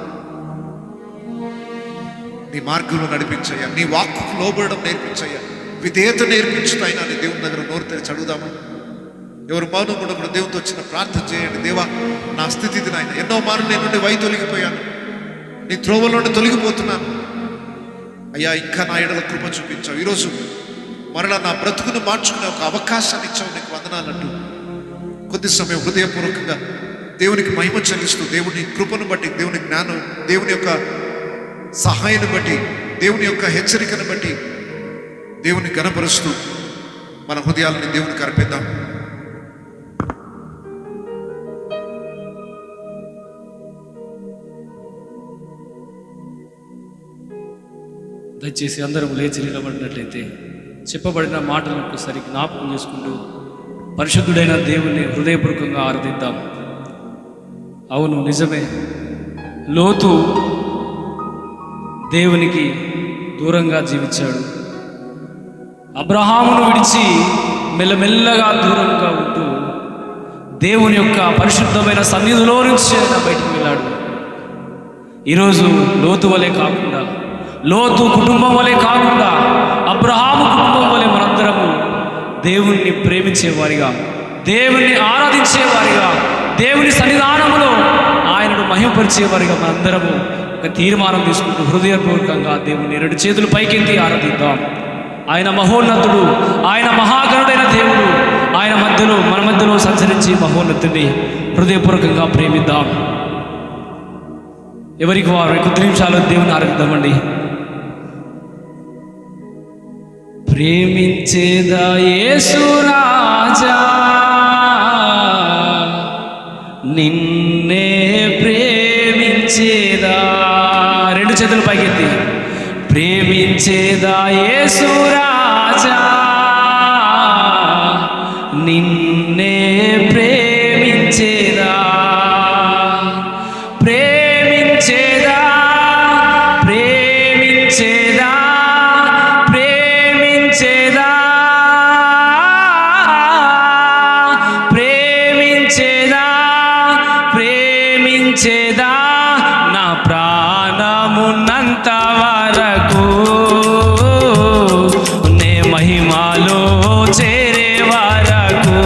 నీ మార్గంలో నడిపించయ్యా. నీ వాక్కుకు లోబడడం నేర్పించయ్యా. విధేయత నేర్పించుతాయినా నీ దేవుని దగ్గర నోరు తెరిచి అడుగుదామా? ఎవరు మౌనం కూడా దేవునితో వచ్చిన ప్రార్థన చేయండి. దేవా, నా స్థితి ఇది నాయన. ఎన్నో మార్లు నేను నుండి తొలగిపోయాను, నీ త్రోవల నుండి తొలగిపోతున్నాను అయ్యా. ఇంకా నా ఎడల కృప చూపించావు. ఈరోజు మరలా నా బ్రతుకును మార్చుకునే ఒక అవకాశాన్ని ఇచ్చావు. నీకు వందనాలంటూ కొద్ది సమయం హృదయపూర్వకంగా దేవునికి మహిమ చెల్లిస్తూ, దేవుని కృపను బట్టి, దేవుని జ్ఞానం, దేవుని యొక్క సహాయాన్ని బట్టి, దేవుని యొక్క హెచ్చరికను బట్టి దేవుని గణపరుస్తూ మన హృదయాలని దేవునికి అర్పిద్దాం. దయచేసి అందరం లేచి నిలబడినట్లయితే చెప్పబడిన మాటలను ఒకసారి జ్ఞాపకం చేసుకుంటూ పరిశుద్ధుడైన దేవుణ్ణి హృదయపూర్వకంగా ఆరాధిద్దాం. అవును, నిజమే, లోతు దేవునికి దూరంగా జీవించాడు. అబ్రహామును విడిచి మెల్లమెల్లగా దూరంగా ఉంటూ దేవుని యొక్క పరిశుద్ధమైన సన్నిధిలో నుంచి ఆయన బయటికి వెళ్ళాడు. ఈరోజు లోతు వలె కాకుండా, లోతు కుటుంబం వలె కాకుండా, అబ్రహాము కుటుంబం వలె మనందరము దేవుణ్ణి ప్రేమించేవారిగా, దేవుణ్ణి ఆరాధించేవారిగా, దేవుని సన్నిధానములో ఆయనను మహిమపరిచేవారిగా మనందరము ఒక తీర్మానం తీసుకుంటూ హృదయపూర్వకంగా దేవుని 2 చేతులు పైకెత్తి ఆరాధిద్దాం. ఆయన మహోన్నతుడు, ఆయన మహాగణుడైన దేవుడు. ఆయన మధ్యలో, మన మధ్యలో సంచరించి మహోన్నతుడిని హృదయపూర్వకంగా ప్రేమిద్దాం. ఎవరికి వారు కొద్ది నిమిషాలు దేవుని ఆరాధిద్దామండి. ప్రేమించేదా యేసు రాజా, నిన్నే ప్రేమించేదా. 2 చేతులు పైకెత్తి. ప్రేమించేదా యేసు రాజా, నిన్నే ప్రేమించేదా. ప్రేమించేదా, ప్రేమించేదా, ప్రేమించేదా, ప్రేమించేదా, ప్రేమించేదా. నా ప్రాణమున్నంత వరకు నే మహిమలో చేరే వరకు,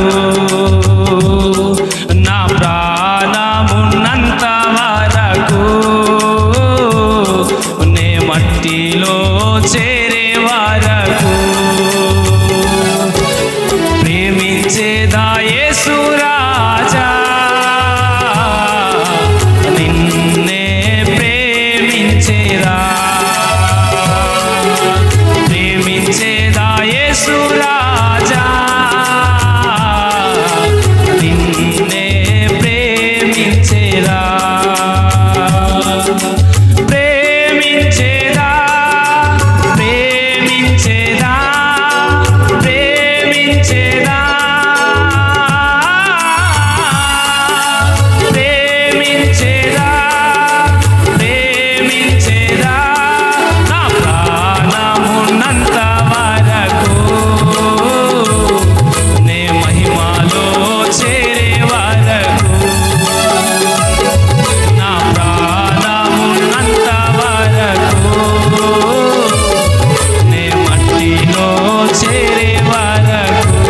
నా ప్రాణమున్నంత వరకు నే మట్టిలో చేరే వరకు ప్రేమించేదా యేసు రాజా, నిన్నే ప్రేమించేదా. ప్రేమించేదా యేసు రాజా, నిన్నే ప్రేమించేదా. ప్రేమించేదా, ప్రేమించేదా, ప్రేమించేదా, ప్రేమించేదా, ప్రేమించేదా. నా ప్రాణమున్నంత వరకు నే మహిమలో చేరే వరకు, నా ప్రాణమున్నంత వరకు నే మట్టిలో చేరే వరకు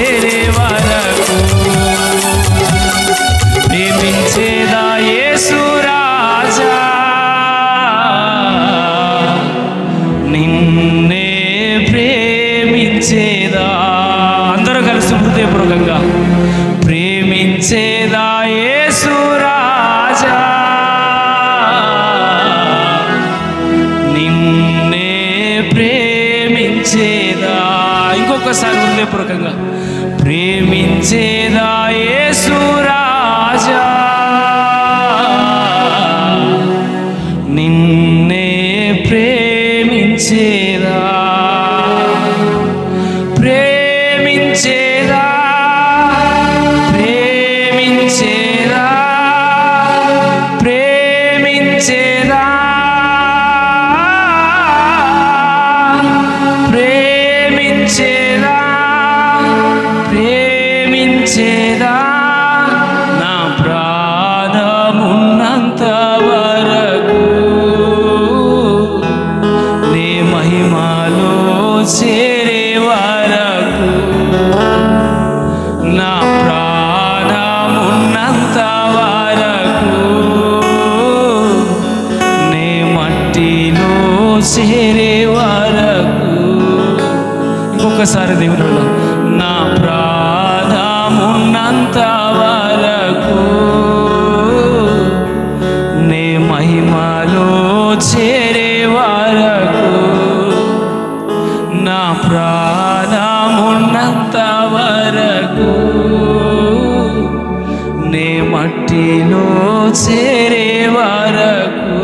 చేరే వరకు ప్రేమించేదా యేసు రాజా నిన్నే ప్రేమించేదా. అందరూ కలిసి హృదయపూర్వకంగా ప్రేమించేదా యేసు రాజా నిన్నే ప్రేమించేదా. ఇంకొకసారి హృదయపూర్వకంగా ప్రేమించేదా యేసు రాజా నిన్నే ప్రేమించేదా. ప్రేమించేదా ప్రేమించేదా ప్రేమించేదా ప్రేమించేదా ప్రేమించేదా నా ప్రాణమున్నంత వరకు నీ మహిమలో చేరే వరకు నా ప్రాణమున్నంత వరకు నీ మట్టిలో చేరే వరకు. ఇంకొకసారి దేవునిలో నా ప్రాణమున్నంత వరకు నీ మహిమలో చేరే వరకు నా ప్రాణమున్నంత వరకు నీ మట్టిలో చేరే వరకు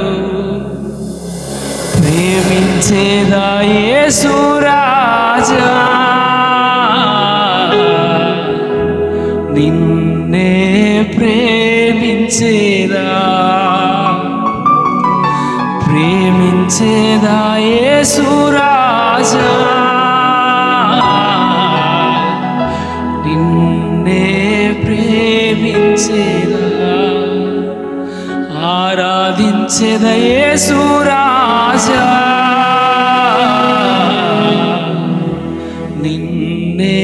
ప్రేమించేదా యేసు రాజా నిన్నే ప్రేమించేదా. ప్రేమించేదా యేసు రాజా నిన్నే ప్రేమించేదా. ఆరాధించేదా యేసు రాజా నిన్నే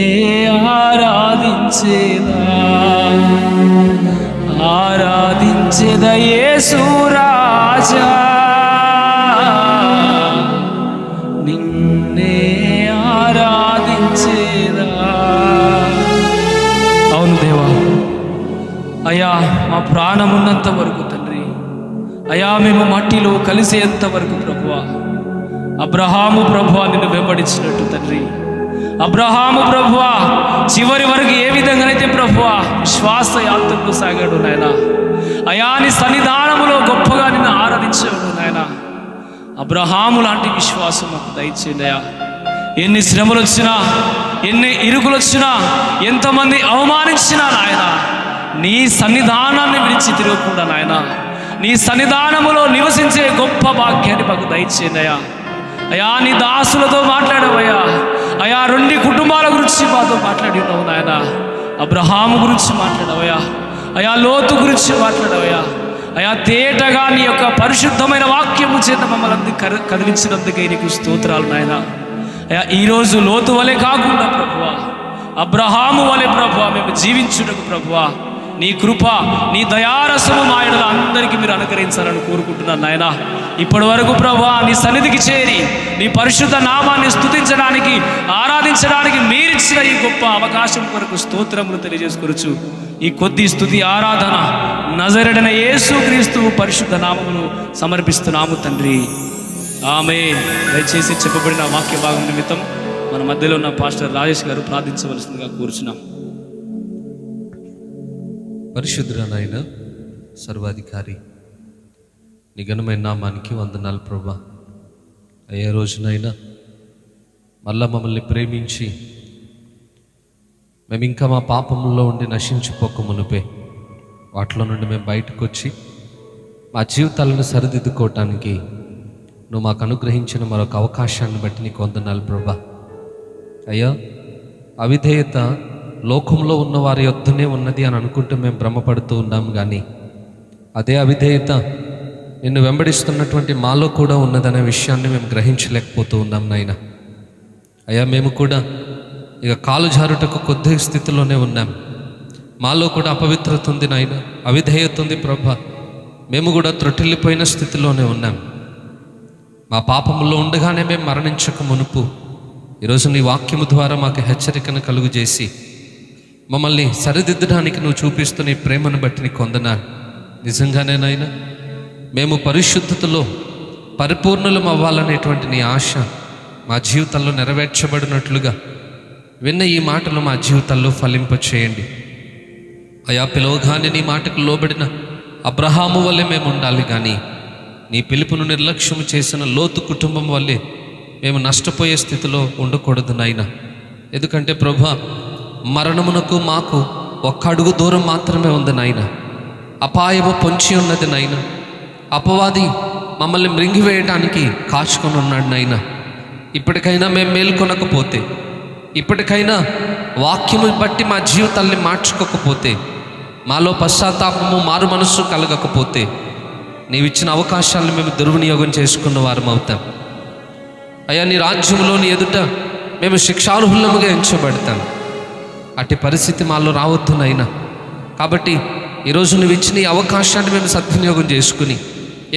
ఆరాధించేదా. ఆరాధించేదా యేసు రాజా నిన్నే ఆరాధించేదా. అవును దేవా, అయ్యా మా ప్రాణమున్నంత వరకు తండ్రి, అయ్యా మేము మట్టిలో కలిసేంత వరకు ప్రభువా, అబ్రహాము ప్రభువా నిన్ను వెంబడించినట్టు తండ్రి, అబ్రహాము ప్రభువా చివరి వరకు ఏ విధంగానైతే ప్రభువా విశ్వాస యాత్రకు సాగాడు నాయన, అయా నీ సన్నిధానములో గొప్పగా నిన్ను ఆరాధించాడు నాయన. అబ్రహాము లాంటి విశ్వాసం మాకు దయచేయండి అయ్యా. ఎన్ని శ్రమలు వచ్చినా, ఎన్ని ఇరుకులు వచ్చినా, ఎంతమంది అవమానించినా నాయన, నీ సన్నిధానాన్ని విడిచి తిరగకుండా నాయన, నీ సన్నిధానములో నివసించే గొప్ప భాగ్యాన్ని మాకు దయచేయండి అయ్యా. అయా నీ దాసులతో మాట్లాడవయ్యా, అయా 2 కుటుంబాల గురించి మాతో మాట్లాడి ఉన్నావు నాయన. అబ్రహాము గురించి మాట్లాడవయ్యా, అయా లోతు గురించి మాట్లాడవయ్యా, అయా తేటగా నీ యొక్క పరిశుద్ధమైన వాక్యము చేత మమ్మల్ని కదిలించినందుకే నీకు స్తోత్రాలు నాయన. అయా ఈరోజు లోతు వలె కాకుండా ప్రభువా, అబ్రహాము వలె ప్రభువా మేము జీవించుటకు ప్రభువా నీ కృప, నీ దయారసము మా యెడల అందరికీ మీరు అనుగ్రహించాలని కోరుకుంటున్నాను నాయన. ఇప్పటి వరకు ప్రభువా నీ సన్నిధికి చేరి నీ పరిశుద్ధ నామాన్ని స్తుతించడానికి, ఆరాధించడానికి మీరిచ్చిన ఈ గొప్ప అవకాశం కొరకు స్తోత్రములు తెలియజేసుకోవచ్చు. ఈ కొద్ది స్తుతి ఆరాధన నజరేయుడైన యేసుక్రీస్తు పరిశుద్ధ నామమును సమర్పిస్తున్నాము తండ్రి, ఆమేన్. దయచేసి చెప్పబడిన వాక్య భాగం నిమిత్తం మన మధ్యలో ఉన్న పాస్టర్ రాజేష్ గారు ప్రార్థించవలసిందిగా కోరుచున్నాం. పరిశుద్ధుడైన సర్వాధికారి నీ ఘనమైన నామానికి వందనాలు ప్రభా. అయ్యే రోజునైనా మళ్ళా మమ్మల్ని ప్రేమించి మేము ఇంకా మా పాపంలో ఉండి నశించిపోక మునిపే వాటిలో నుండి మేము బయటకు వచ్చి మా జీవితాలను సరిదిద్దుకోవటానికి నువ్వు మాకు అనుగ్రహించిన మరొక అవకాశాన్ని బట్టి నీకు వందనాలు ప్రభా. అయ్యా అవిధేయత లోకంలో ఉన్న వారి యొద్దనే ఉన్నది అని అనుకుంటూ మేము భ్రమపడుతూ ఉన్నాం, కానీ అదే అవిధేయత నిన్ను వెంబడిస్తున్నటువంటి మాలో కూడా ఉన్నదనే విషయాన్ని మేము గ్రహించలేకపోతూ ఉన్నాం నాయన. అయ్యా మేము కూడా ఇక కాలు జారుటకు కొద్ది స్థితిలోనే ఉన్నాం. మాలో కూడా అపవిత్రత ఉంది నాయన, అవిధేయత ఉంది ప్రభా. మేము కూడా త్రొట్టిల్లిపోయిన స్థితిలోనే ఉన్నాం. మా పాపములో ఉండగానే మేము మరణించక మునుపు ఈరోజు నీ వాక్యము ద్వారా మాకు హెచ్చరికను కలుగు చేసి మమ్మల్ని సరిదిద్దడానికి నువ్వు చూపిస్తూ నీ ప్రేమను బట్టి నీకు వందనాలు. నిజంగానేనైనా మేము పరిశుద్ధతలో పరిపూర్ణులం అవ్వాలనేటువంటి నీ ఆశ మా జీవితాల్లో నెరవేర్చబడినట్లుగా విన్న ఈ మాటలు మా జీవితాల్లో ఫలింపచేయండి అయా. పిలవగానే నీ మాటకు లోబడిన అబ్రహాము వల్లే మేము ఉండాలి, కానీ నీ పిలుపును నిర్లక్ష్యం చేసిన లోతు కుటుంబం వల్లే మేము నష్టపోయే స్థితిలో ఉండకూడదు నాయన. ఎందుకంటే ప్రభా, మరణమునకు మాకు ఒక్క అడుగు దూరం మాత్రమే ఉంది నాయన. అపాయము పొంచి ఉన్నది నాయన. అపవాది మమ్మల్ని మృంగివేయడానికి కాచుకొని ఉన్నాడు నాయన. ఇప్పటికైనా మేము మేల్కొనకపోతే, ఇప్పటికైనా వాక్యము బట్టి మా జీవితాల్ని మార్చుకోకపోతే, మాలో పశ్చాత్తాపము మారు మనస్సు కలగకపోతే నీవిచ్చిన అవకాశాలను మేము దుర్వినియోగం చేసుకున్న వారం అవుతాం అయ్యా. నీ రాజ్యంలో నీ ఎదుట మేము శిక్షార్హులముగా ఎంచబడతాం. అట్టి పరిస్థితి మాలో రావద్దు నాయనా. కాబట్టి ఈరోజు నువ్వు ఇచ్చిన ఈ అవకాశాన్ని మేము సద్వినియోగం చేసుకుని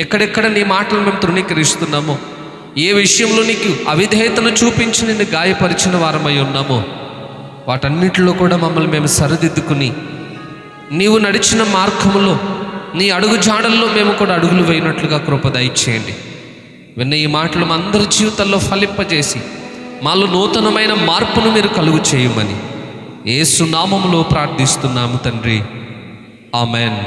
ఎక్కడెక్కడ నీ మాటలు మేము తృణీకరిస్తున్నామో, ఏ విషయంలో నీకు అవిధేయతను చూపించి నిన్ను గాయపరిచిన వారమై ఉన్నామో వాటన్నిటిలో కూడా మమ్మల్ని మేము సరిదిద్దుకుని నీవు నడిచిన మార్గములో నీ అడుగు జాడల్లో మేము కూడా అడుగులు వేయినట్లుగా కృప దయచేయండి. విన్న ఈ మాటలు మా అందరి జీవితాల్లో ఫలింపజేసి మాలో నూతనమైన మార్పును మీరు కలుగు చేయమని యేసు నామములో ప్రార్థిస్తున్నాము తండ్రి. ఆమెన్.